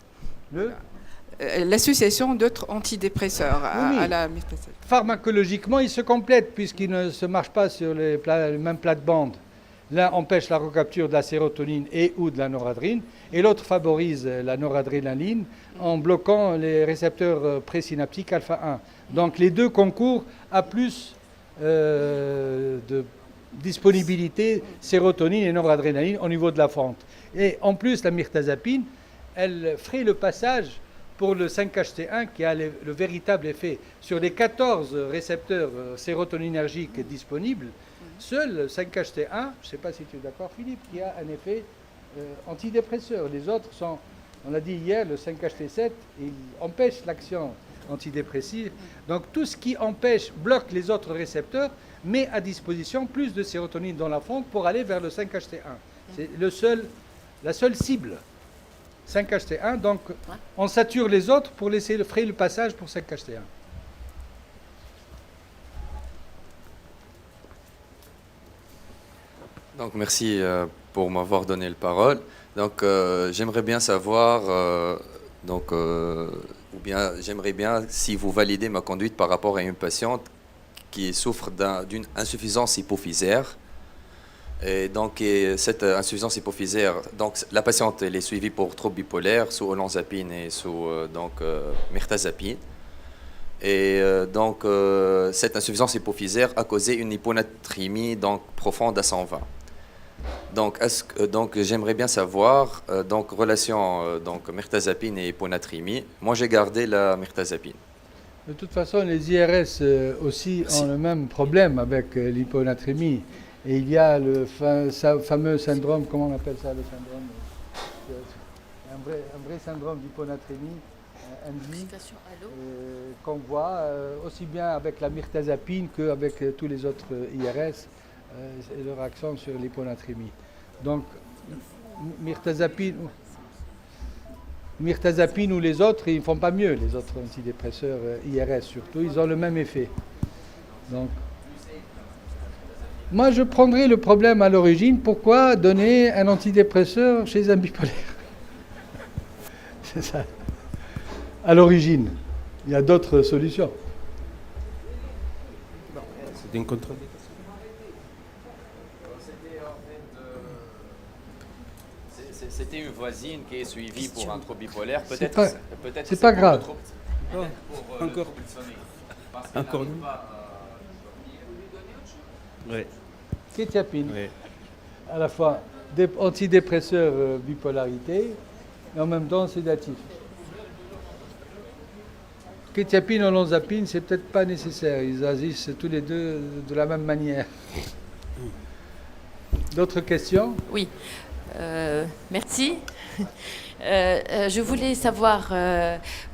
L'association d'autres antidépresseurs à la mirtazapine. Pharmacologiquement, ils se complètent puisqu'ils ne se marchent pas sur les mêmes plates-bandes. L'un empêche la recapture de la sérotonine et ou de la noradrénaline, et l'autre favorise la noradrénaline en bloquant les récepteurs présynaptiques alpha 1. Donc les deux concourent à plus de disponibilité sérotonine et noradrénaline au niveau de la fente. Et en plus, la mirtazapine, elle ferait le passage pour le 5-HT1 qui a le véritable effet. Sur les 14 récepteurs sérotoninergiques disponibles, seul le 5-HT1, je ne sais pas si tu es d'accord Philippe, qui a un effet antidépresseur. Les autres sont, on l'a dit hier, le 5-HT7, il empêche l'action antidépressive. Donc tout ce qui empêche, bloque les autres récepteurs, met à disposition plus de sérotonine dans la fonte pour aller vers le 5-HT1. C'est la seule cible. 5-HT1, donc on sature les autres pour laisser frayer le passage pour 5-HT1. Donc merci pour m'avoir donné la parole. Donc, j'aimerais bien savoir, ou bien j'aimerais bien si vous validez ma conduite par rapport à une patiente qui souffre d'une insuffisance hypophysaire. Et donc, cette insuffisance hypophysaire, donc la patiente elle est suivie pour trouble bipolaire sous olanzapine et sous mirtazapine. Et donc, cette insuffisance hypophysaire a causé une hyponatrémie donc, profonde à 120. Donc, j'aimerais bien savoir, relation mirtazapine et hyponatrémie. Moi, j'ai gardé la mirtazapine. De toute façon, les IRS aussi ont le même problème avec l'hyponatrémie. Et il y a le fameux syndrome, comment on appelle ça le syndrome? Un vrai syndrome d'hyponatrémie qu'on voit aussi bien avec la mirtazapine qu'avec tous les autres IRS et leur accent sur l'hyponatrémie. Donc, mirtazapine ou les autres, ils ne font pas mieux, les autres antidépresseurs IRS surtout, ils ont le même effet. Donc, moi, je prendrais le problème à l'origine. Pourquoi donner un antidépresseur chez un bipolaire? C'est ça. À l'origine. Il y a d'autres solutions. C'est une contradiction. C'était une voisine qui est suivie pour un trouble bipolaire. Peut-être c'est pas grave. Encore une. Oui. Kétiapine, oui. À la fois antidépresseur bipolarité et en même temps sédatif. Kétiapine, olanzapine, c'est peut-être pas nécessaire. Ils agissent tous les deux de la même manière. D'autres questions? Oui. Merci. Je voulais savoir,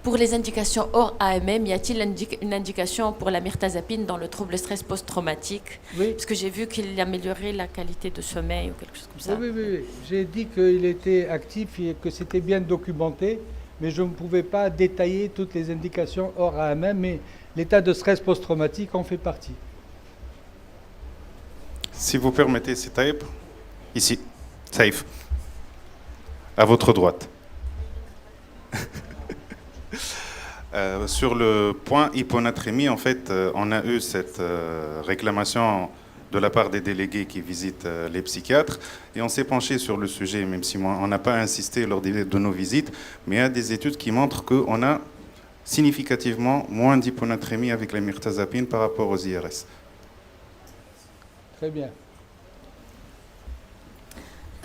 pour les indications hors AMM, y a-t-il une indication pour la mirtazapine dans le trouble stress post-traumatique? Oui. Parce que j'ai vu qu'il améliorait la qualité de sommeil ou quelque chose comme ça. Oui. J'ai dit qu'il était actif et que c'était bien documenté, mais je ne pouvais pas détailler toutes les indications hors AMM, mais l'état de stress post-traumatique en fait partie. Si vous permettez, c'est Taïb. Ici, Saïf. À votre droite. Sur le point hyponatrémie, en fait, on a eu cette réclamation de la part des délégués qui visitent les psychiatres et on s'est penché sur le sujet, même si on n'a pas insisté lors de nos visites, mais il y a des études qui montrent qu'on a significativement moins d'hyponatrémie avec la mirtazapine par rapport aux IRS. Très bien.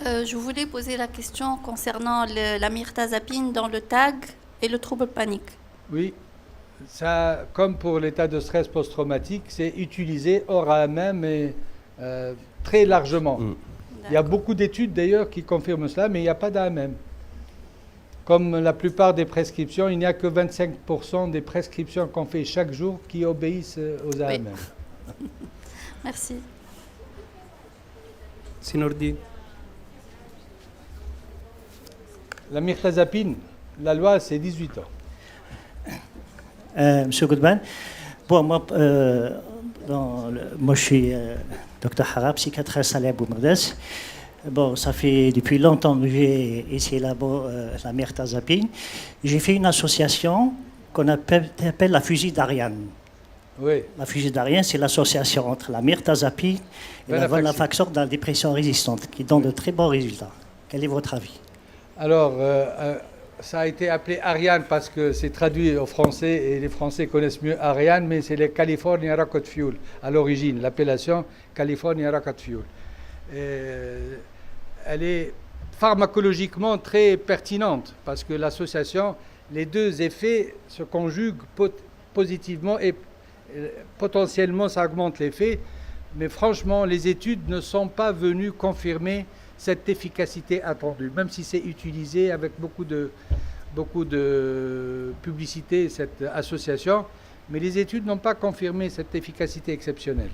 Je voulais poser la question concernant la mirtazapine dans le TAG et le trouble panique. Oui, ça, comme pour l'état de stress post-traumatique, c'est utilisé hors AMM, mais très largement. Il y a beaucoup d'études d'ailleurs qui confirment cela, mais il n'y a pas d'AMM. Comme la plupart des prescriptions, il n'y a que 25% des prescriptions qu'on fait chaque jour qui obéissent aux AMM. Oui. Merci. Sinordi. La mirtazapine, la loi, c'est 18 ans. Monsieur Goodman, bon, moi, moi je suis Dr Harab, psychiatre installé à Boumerdès. Bon, ça fait depuis longtemps que j'ai essayé la mirtazapine. J'ai fait une association qu'on appelle la fusée d'Ariane. Oui. La fusée d'Ariane, c'est l'association entre la mirtazapine et la venlafaxine dans la dépression résistante, qui donne de très bons résultats. Quel est votre avis? Alors, ça a été appelé Ariane parce que c'est traduit au français et les Français connaissent mieux Ariane, mais c'est les California Rocket Fuel à l'origine, l'appellation California Rocket Fuel. Elle est pharmacologiquement très pertinente parce que l'association, les deux effets se conjuguent positivement et potentiellement ça augmente l'effet, mais franchement, les études ne sont pas venues confirmer cette efficacité attendue, même si c'est utilisé avec beaucoup de publicité, cette association, mais les études n'ont pas confirmé cette efficacité exceptionnelle.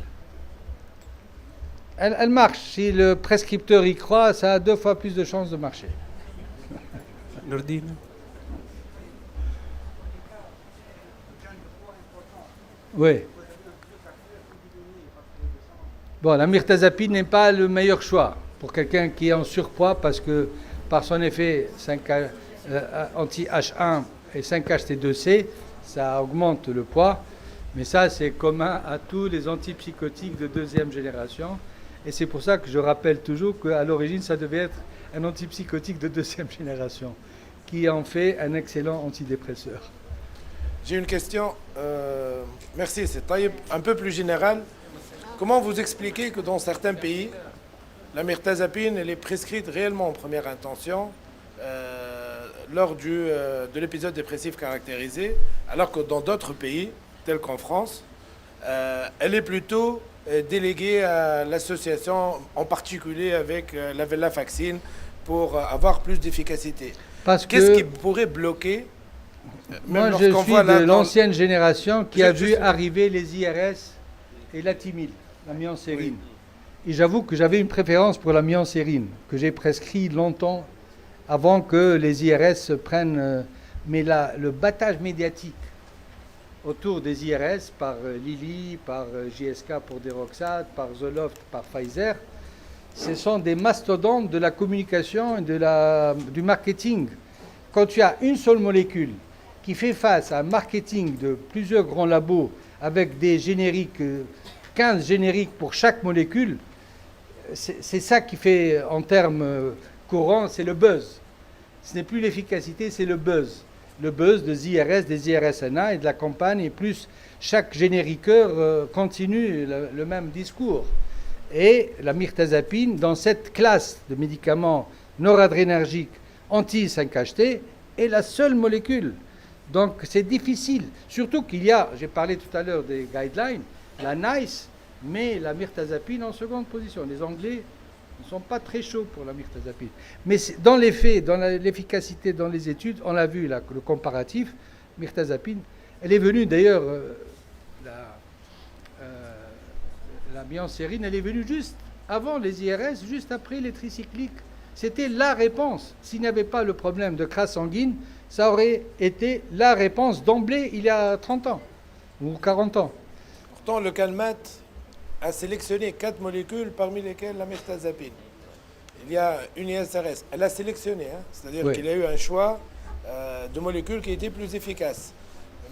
Elle marche. Si le prescripteur y croit, ça a 2 fois plus de chances de marcher. Oui. Bon, la mirtazapine n'est pas le meilleur choix. pour quelqu'un qui est en surpoids parce que par son effet anti-H1 et 5-HT2C, ça augmente le poids. Mais ça, c'est commun à tous les antipsychotiques de deuxième génération. Et c'est pour ça que je rappelle toujours qu'à l'origine, ça devait être un antipsychotique de deuxième génération, qui en fait un excellent antidépresseur. J'ai une question, merci, c'est un peu plus général. Comment vous expliquez que dans certains pays, la mirtazapine elle est prescrite réellement en première intention lors de l'épisode dépressif caractérisé, alors que dans d'autres pays, tels qu'en France, elle est plutôt déléguée à l'association, en particulier avec la venlafaxine, pour avoir plus d'efficacité. Qu'est-ce qui pourrait bloquer Moi, je suis de l'ancienne génération qui a vu arriver les IRS et la Timil, la myensérine. Oui. Et j'avoue que j'avais une préférence pour la myensérine, que j'ai prescrit longtemps avant que les IRS prennent. Mais là, le battage médiatique autour des IRS par Lilly, par JSK pour Deroxate, par Zoloft, par Pfizer, ce sont des mastodontes de la communication et du marketing. Quand tu as une seule molécule qui fait face à un marketing de plusieurs grands labos avec des génériques, 15 génériques pour chaque molécule, c'est ça qui fait, en termes courants, c'est le buzz. Ce n'est plus l'efficacité, c'est le buzz. Le buzz des IRS, des IRSNA et de la campagne, et plus chaque génériqueur continue le même discours. Et la mirtazapine, dans cette classe de médicaments noradrénergiques anti-5-HT, est la seule molécule. Donc c'est difficile. Surtout qu'il y a, j'ai parlé tout à l'heure des guidelines, la NICE met la mirtazapine en seconde position. Les Anglais ne sont pas très chauds pour la mirtazapine. Mais dans les faits, dans l'efficacité, dans les études, on a vu là, le comparatif, mirtazapine, elle est venue d'ailleurs, la myensérine, elle est venue juste avant les IRS, juste après les tricycliques. C'était la réponse. S'il n'y avait pas le problème de crasse sanguine, ça aurait été la réponse d'emblée il y a 30 ans ou 40 ans. Pourtant, le Calmat a sélectionné 4 molécules, parmi lesquelles la mirtazapine. Il y a une ISRS. Elle a sélectionné, c'est-à-dire qu'il y a eu un choix de molécules qui étaient plus efficaces.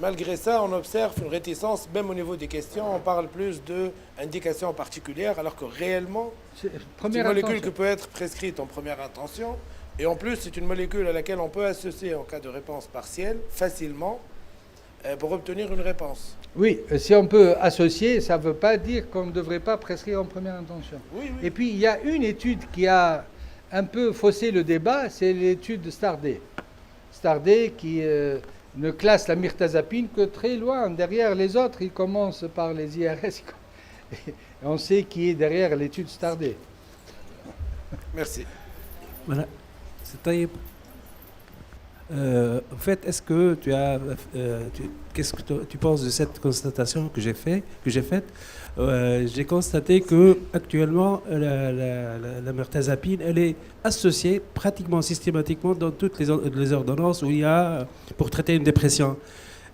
Malgré ça, on observe une réticence, même au niveau des questions, on parle plus d'indications particulières, alors que réellement, c'est une molécule qui peut être prescrite en première intention, et en plus, c'est une molécule à laquelle on peut associer en cas de réponse partielle, facilement, pour obtenir une réponse. Oui, si on peut associer, ça ne veut pas dire qu'on ne devrait pas prescrire en première intention. Oui, oui. Et puis, il y a une étude qui a un peu faussé le débat, c'est l'étude de Stardet. Stardet qui ne classe la mirtazapine que très loin, derrière les autres. Il commence par les IRS. Et on sait qui est derrière l'étude Stardet. Merci. Voilà. C'est Taïb. En fait, est-ce que qu'est-ce que tu penses de cette constatation que j'ai faite? J'ai constaté que actuellement la mirtazapine, elle est associée pratiquement systématiquement dans toutes les ordonnances où il y a pour traiter une dépression.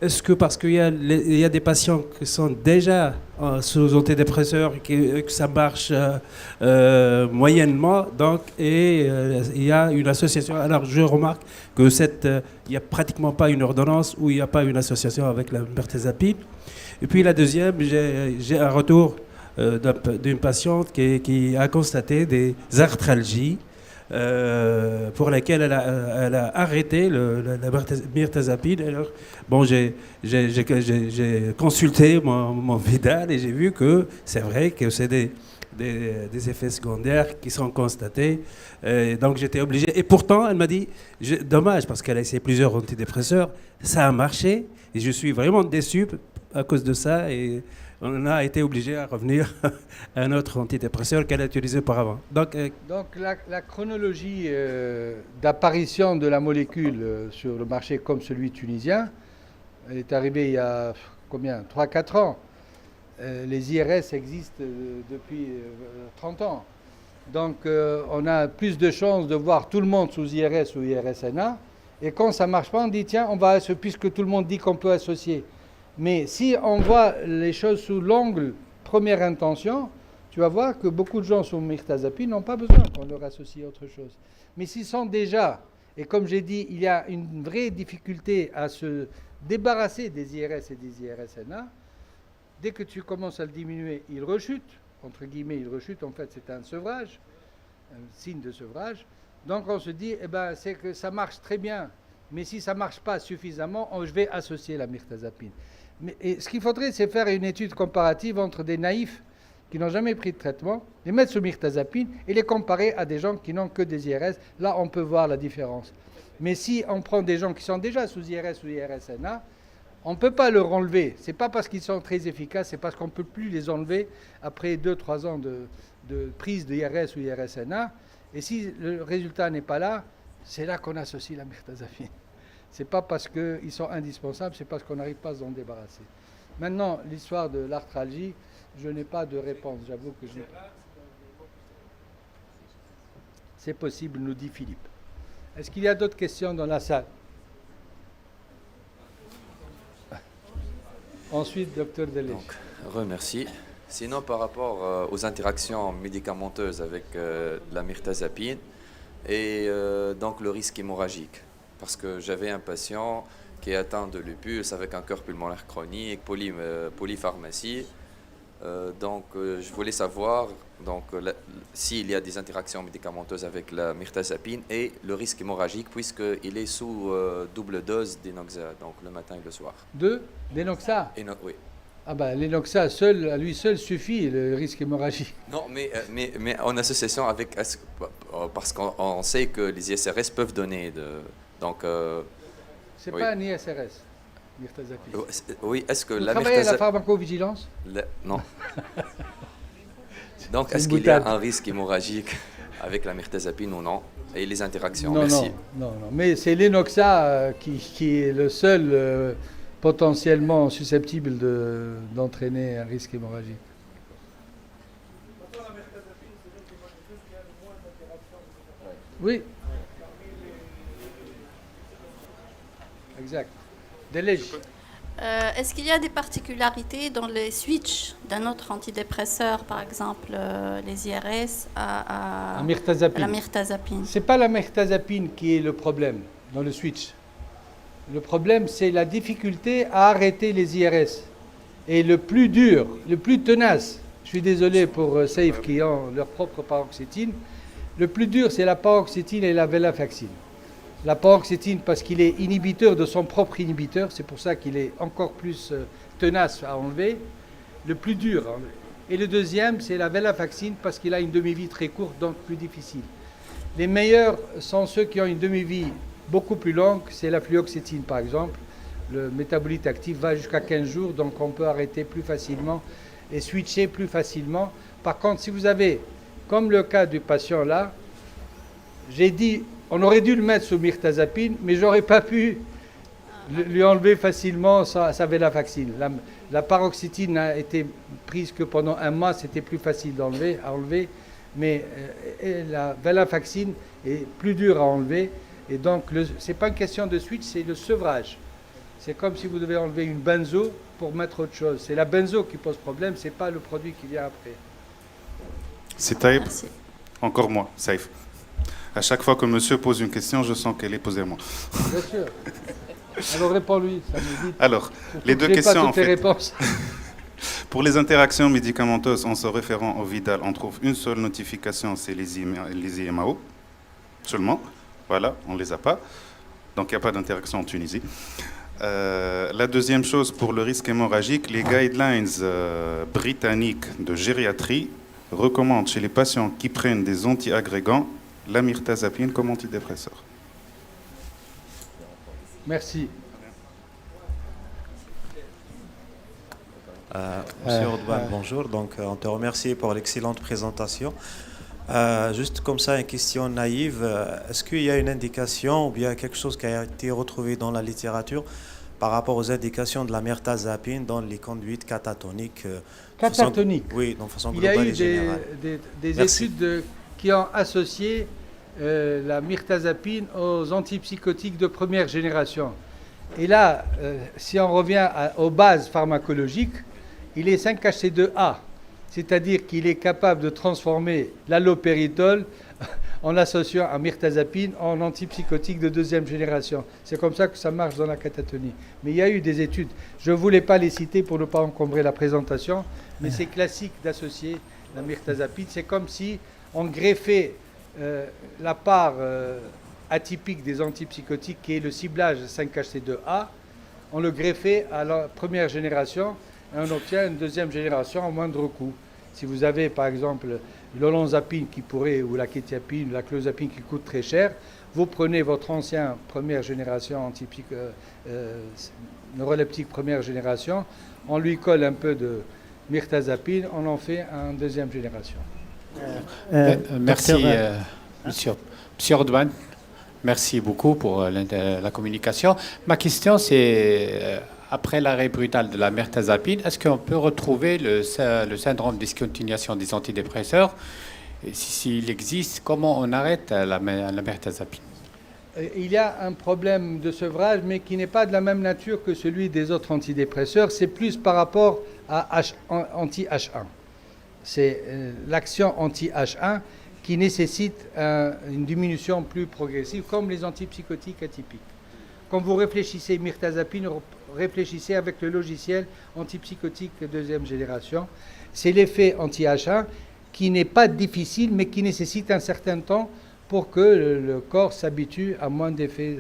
Est-ce que parce qu'il y a des patients qui sont déjà sous antidépresseurs et que ça marche moyennement, donc il y a une association. Alors je remarque que il n'y a pratiquement pas une ordonnance où il n'y a pas une association avec la mirtazapine. Et puis la deuxième, j'ai un retour d'une patiente qui a constaté des arthralgies pour laquelle elle a arrêté la mirtazapine. Alors, bon, j'ai consulté mon Vidal et j'ai vu que c'est vrai que c'est des effets secondaires qui sont constatés. Donc j'étais obligé. Et pourtant, elle m'a dit, dommage, parce qu'elle a essayé plusieurs antidépresseurs, ça a marché. Et je suis vraiment déçu à cause de ça. Et on a été obligé à revenir à un autre antidépresseur qu'elle a utilisé auparavant. Donc la chronologie d'apparition de la molécule sur le marché comme celui tunisien, elle est arrivée il y a combien, 3-4 ans. Les IRS existent depuis 30 ans. Donc on a plus de chances de voir tout le monde sous IRS ou IRSNA. Et quand ça ne marche pas, on dit tiens, puisque tout le monde dit qu'on peut associer. Mais si on voit les choses sous l'angle première intention, tu vas voir que beaucoup de gens sous mirtazapine n'ont pas besoin qu'on leur associe autre chose. Mais s'ils sont déjà, et comme j'ai dit, il y a une vraie difficulté à se débarrasser des IRS et des IRS-NA, dès que tu commences à le diminuer, il rechute, entre guillemets, il rechute, en fait c'est un sevrage, un signe de sevrage. Donc on se dit, eh ben, c'est que ça marche très bien, mais si ça ne marche pas suffisamment, je vais associer la mirtazapine. Et ce qu'il faudrait, c'est faire une étude comparative entre des naïfs qui n'ont jamais pris de traitement, les mettre sous mirtazapine et les comparer à des gens qui n'ont que des IRS. Là, on peut voir la différence. Mais si on prend des gens qui sont déjà sous IRS ou IRS-NA, on ne peut pas leur enlever. Ce n'est pas parce qu'ils sont très efficaces, c'est parce qu'on ne peut plus les enlever après 2-3 ans de prise de IRS ou IRS-NA. Et si le résultat n'est pas là, c'est là qu'on associe la mirtazapine. Ce n'est pas parce qu'ils sont indispensables, c'est parce qu'on n'arrive pas à s'en débarrasser. Maintenant, l'histoire de l'arthralgie, je n'ai pas de réponse. J'avoue que je n'ai pas. C'est possible, nous dit Philippe. Est-ce qu'il y a d'autres questions dans la salle? Ensuite, docteur Delèche. Donc, remercie. Sinon, par rapport aux interactions médicamenteuses avec la mirtazapine et donc le risque hémorragique, parce que j'avais un patient qui est atteint de lupus avec un cœur pulmonaire chronique, polypharmacie. Je voulais savoir s'il y a des interactions médicamenteuses avec la mirtazapine et le risque hémorragique, puisqu'il est sous double dose d'Enoxa, donc le matin et le soir. D'Enoxa? Oui. Ah ben, l'Enoxa, à lui seul suffit, le risque hémorragique. Non, mais en association avec... Parce qu'on sait que les ISRS peuvent donner c'est pas un ISRS, mirtazapine. Oui, est-ce que vous la travaillez à la pharmacovigilance? Non. Donc, est-ce qu'il y a un risque hémorragique avec la mirtazapine ou non? Et les interactions? Merci. Non. Mais c'est l'Enoxa qui est le seul potentiellement susceptible d'entraîner un risque hémorragique. Oui. Exact. Delège. Est-ce qu'il y a des particularités dans les switches d'un autre antidépresseur, par exemple les IRS, à la mirtazapine? Ce n'est pas la mirtazapine qui est le problème dans le switch. Le problème, c'est la difficulté à arrêter les IRS. Et le plus dur, le plus tenace, je suis désolé pour Safe qui ont leur propre paroxétine, le plus dur, c'est la paroxétine et la venlafaxine. La paroxétine parce qu'il est inhibiteur de son propre inhibiteur, c'est pour ça qu'il est encore plus tenace à enlever, le plus dur à enlever. Et le deuxième, c'est la venlafaxine parce qu'il a une demi-vie très courte, donc plus difficile. Les meilleurs sont ceux qui ont une demi-vie beaucoup plus longue, c'est la fluoxétine par exemple. Le métabolite actif va jusqu'à 15 jours, donc on peut arrêter plus facilement et switcher plus facilement. Par contre, si vous avez, comme le cas du patient là, j'ai dit, on aurait dû le mettre sous mirtazapine, mais j'aurais pas pu lui enlever facilement sa venlafaxine. La paroxétine n'a été prise que pendant un mois, c'était plus facile à enlever, mais la venlafaxine est plus dure à enlever. Et donc, ce n'est pas une question de switch, c'est le sevrage. C'est comme si vous devez enlever une benzo pour mettre autre chose. C'est la benzo qui pose problème, ce n'est pas le produit qui vient après. C'est Taïb. Encore moi, Safe. À chaque fois que monsieur pose une question, je sens qu'elle est posée à moi. Bien sûr. Alors réponds-lui, ça me dit. Alors, les deux questions en fait. Réponses. Pour les interactions médicamenteuses, en se référant au Vidal, on trouve une seule notification, c'est les IMAO seulement. Voilà, on ne les a pas. Donc il n'y a pas d'interaction en Tunisie. La deuxième chose, pour le risque hémorragique, les guidelines britanniques de gériatrie recommandent chez les patients qui prennent des antiagrégants la mirtazapine comme antidépresseur. Merci. Monsieur Rodban, bonjour. Donc, on te remercie pour l'excellente présentation. Juste comme ça, une question naïve. Est-ce qu'il y a une indication ou bien quelque chose qui a été retrouvé dans la littérature par rapport aux indications de la mirtazapine dans les conduites catatoniques? Catatoniques? Oui, de façon globale et générale. Il y a eu des études qui ont associé la mirtazapine aux antipsychotiques de première génération. Et là, si on revient aux bases pharmacologiques, il est 5-HT2A. c'est-à-dire qu'il est capable de transformer l'allopéritol en associant un mirtazapine en antipsychotique de deuxième génération. C'est comme ça que ça marche dans la catatonie. Mais il y a eu des études. Je ne voulais pas les citer pour ne pas encombrer la présentation, mais c'est classique d'associer la mirtazapine. C'est comme si on greffait la part atypique des antipsychotiques, qui est le ciblage 5-HT2A, on le greffait à la première génération et on obtient une deuxième génération à moindre coût. Si vous avez par exemple l'olanzapine qui pourrait, ou la kétiapine, la clozapine qui coûte très cher, vous prenez votre ancien première génération neuroleptique première génération, on lui colle un peu de mirtazapine, on en fait une deuxième génération. Merci, Monsieur Ordouane. Merci beaucoup pour la communication. Ma question, c'est, après l'arrêt brutal de la mirtazapine, est-ce qu'on peut retrouver le syndrome de discontinuation des antidépresseurs? Et s'il existe, comment on arrête la mirtazapine? Il y a un problème de sevrage, mais qui n'est pas de la même nature que celui des autres antidépresseurs. C'est plus par rapport à anti-H1. C'est l'action anti-H1 qui nécessite une diminution plus progressive, comme les antipsychotiques atypiques. Quand vous réfléchissez mirtazapine, réfléchissez avec le logiciel antipsychotique de deuxième génération. C'est l'effet anti-H1 qui n'est pas difficile, mais qui nécessite un certain temps pour que le corps s'habitue à moins d'effets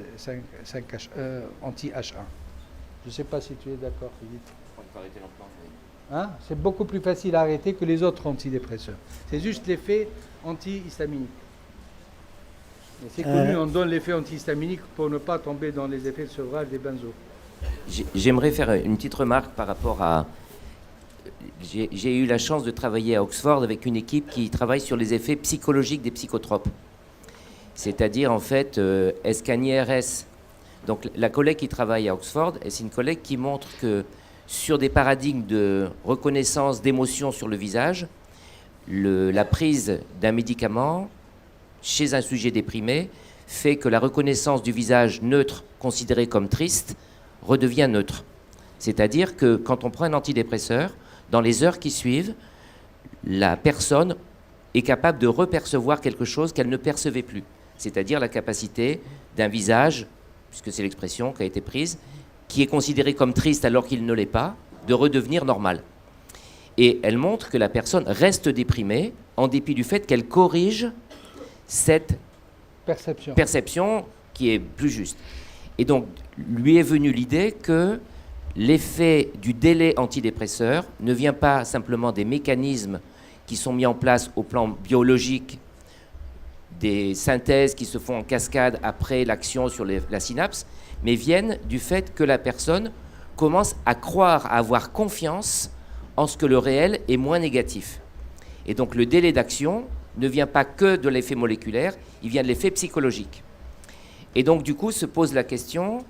anti-H1. Je ne sais pas si tu es d'accord, Philippe. Hein? C'est beaucoup plus facile à arrêter que les autres antidépresseurs. C'est juste l'effet antihistaminique. C'est connu, on donne l'effet antihistaminique pour ne pas tomber dans les effets de sevrage des benzos. J'aimerais faire une petite remarque par rapport à... J'ai eu la chance de travailler à Oxford avec une équipe qui travaille sur les effets psychologiques des psychotropes. C'est-à-dire, en fait, est-ce qu'un IRS... Donc, la collègue qui travaille à Oxford, c'est une collègue qui montre que sur des paradigmes de reconnaissance d'émotions sur le visage, la prise d'un médicament chez un sujet déprimé fait que la reconnaissance du visage neutre, considéré comme triste, redevient neutre. C'est-à-dire que quand on prend un antidépresseur, dans les heures qui suivent, la personne est capable de repercevoir quelque chose qu'elle ne percevait plus. C'est-à-dire la capacité d'un visage, puisque c'est l'expression qui a été prise, qui est considéré comme triste alors qu'il ne l'est pas, de redevenir normal. Et elle montre que la personne reste déprimée en dépit du fait qu'elle corrige cette perception qui est plus juste. Et donc, lui est venue l'idée que l'effet du délai antidépresseur ne vient pas simplement des mécanismes qui sont mis en place au plan biologique, des synthèses qui se font en cascade après l'action sur la synapse, mais viennent du fait que la personne commence à croire, à avoir confiance en ce que le réel est moins négatif. Et donc le délai d'action ne vient pas que de l'effet moléculaire, il vient de l'effet psychologique. Et donc du coup se pose la question,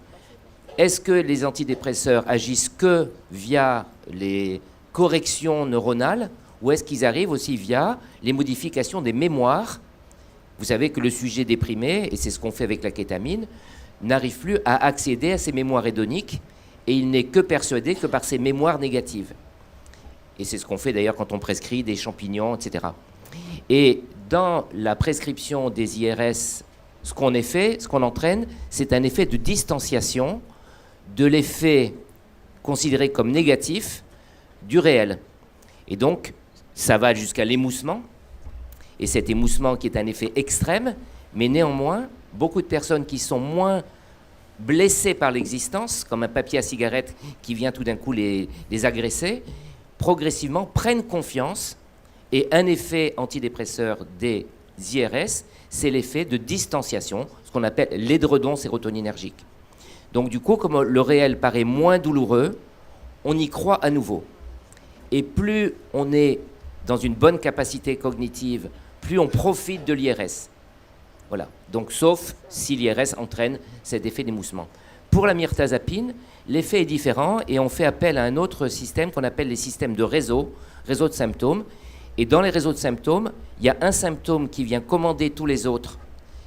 est-ce que les antidépresseurs agissent que via les corrections neuronales ou est-ce qu'ils arrivent aussi via les modifications des mémoires? Vous savez que le sujet déprimé, et c'est ce qu'on fait avec la kétamine, n'arrive plus à accéder à ses mémoires hédoniques et il n'est que persuadé que par ses mémoires négatives. Et c'est ce qu'on fait d'ailleurs quand on prescrit des champignons, etc. Et dans la prescription des IRS, ce qu'on entraîne, c'est un effet de distanciation de l'effet considéré comme négatif du réel. Et donc, ça va jusqu'à l'émoussement. Et cet émoussement qui est un effet extrême, mais néanmoins, beaucoup de personnes qui sont moins blessées par l'existence, comme un papier à cigarette qui vient tout d'un coup les agresser, progressivement prennent confiance. Et un effet antidépresseur des IRS, c'est l'effet de distanciation, ce qu'on appelle l'édredon sérotoninergique. Donc du coup, comme le réel paraît moins douloureux, on y croit à nouveau. Et plus on est dans une bonne capacité cognitive, plus on profite de l'IRS. Voilà. Donc sauf si l'IRS entraîne cet effet d'émoussement. Pour la mirtazapine, l'effet est différent et on fait appel à un autre système qu'on appelle les systèmes de réseau de symptômes. Et dans les réseaux de symptômes, il y a un symptôme qui vient commander tous les autres,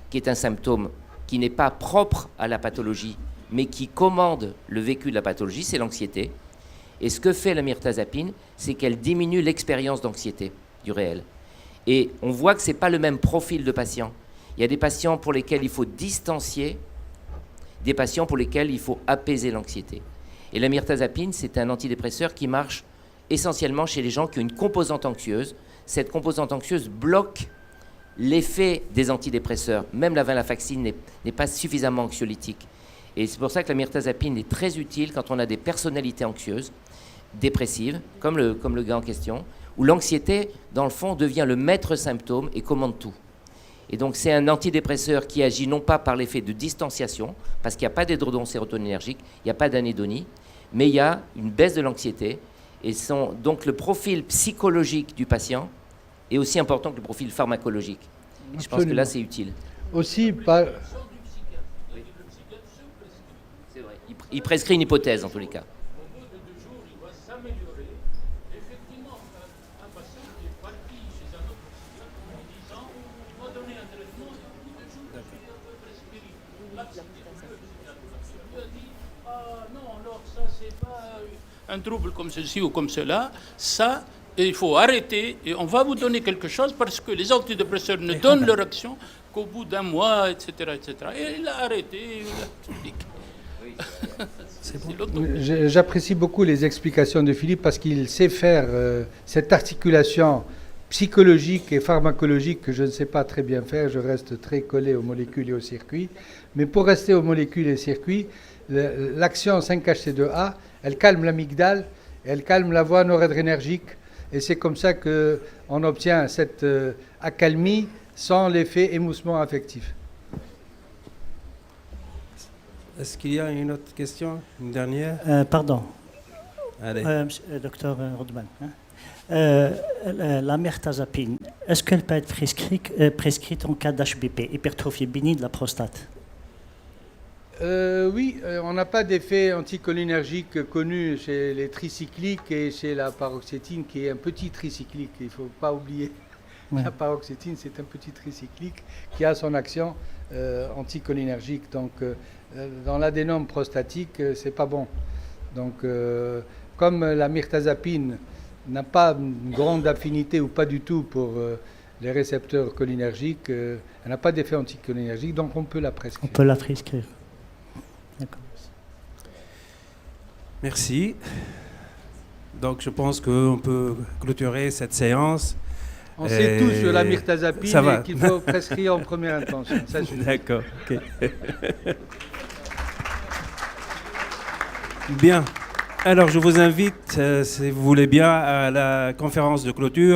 qui est un symptôme qui n'est pas propre à la pathologie, mais qui commande le vécu de la pathologie, c'est l'anxiété. Et ce que fait la mirtazapine, c'est qu'elle diminue l'expérience d'anxiété du réel. Et on voit que ce n'est pas le même profil de patient. Il y a des patients pour lesquels il faut distancier, des patients pour lesquels il faut apaiser l'anxiété. Et la mirtazapine, c'est un antidépresseur qui marche essentiellement chez les gens qui ont une composante anxieuse. Cette composante anxieuse bloque l'effet des antidépresseurs. Même la venlafaxine n'est pas suffisamment anxiolytique. Et c'est pour ça que la mirtazapine est très utile quand on a des personnalités anxieuses, dépressives, comme le gars en question, où l'anxiété, dans le fond, devient le maître symptôme et commande tout. Et donc c'est un antidépresseur qui agit non pas par l'effet de distanciation, parce qu'il n'y a pas d'édredon sérotoninergique, il n'y a pas d'anédonie, mais il y a une baisse de l'anxiété. Et donc le profil psychologique du patient est aussi important que le profil pharmacologique. Je pense que là c'est utile. Aussi par... C'est vrai. Il prescrit une hypothèse en tous les cas. Un trouble comme ceci ou comme cela, ça, il faut arrêter et on va vous donner quelque chose parce que les antidépresseurs ne donnent leur action qu'au bout d'un mois, etc., etc. Et il a arrêté. J'apprécie beaucoup les explications de Philippe parce qu'il sait faire cette articulation psychologique et pharmacologique que je ne sais pas très bien faire. Je reste très collé aux molécules et aux circuits. Mais pour rester aux molécules et aux circuits, l'action 5-HT2A, elle calme l'amygdale, elle calme la voie noradrénergique. Et c'est comme ça qu'on obtient cette accalmie sans l'effet émoussement affectif. Est-ce qu'il y a une autre question, une dernière? Pardon. Allez. Docteur Rodman. La mirtazapine, est-ce qu'elle peut être prescrite en cas d'HBP, hypertrophie bénigne de la prostate? Oui, on n'a pas d'effet anticholinergique connu chez les tricycliques et chez la paroxétine qui est un petit tricyclique. Il ne faut pas oublier. Ouais. La paroxétine, c'est un petit tricyclique qui a son action anticholinergique. Donc, dans l'adénome prostatique, c'est pas bon. Donc, comme la mirtazapine n'a pas une grande affinité ou pas du tout pour les récepteurs cholinergiques, elle n'a pas d'effet anticholinergique, donc on peut la prescrire. On peut la prescrire. D'accord. Merci. Donc je pense qu'on peut clôturer cette séance. On sait tous sur la mirtazapine et qu'il faut prescrire en première intention. D'accord. Okay. Bien. Alors je vous invite, si vous voulez bien, à la conférence de clôture.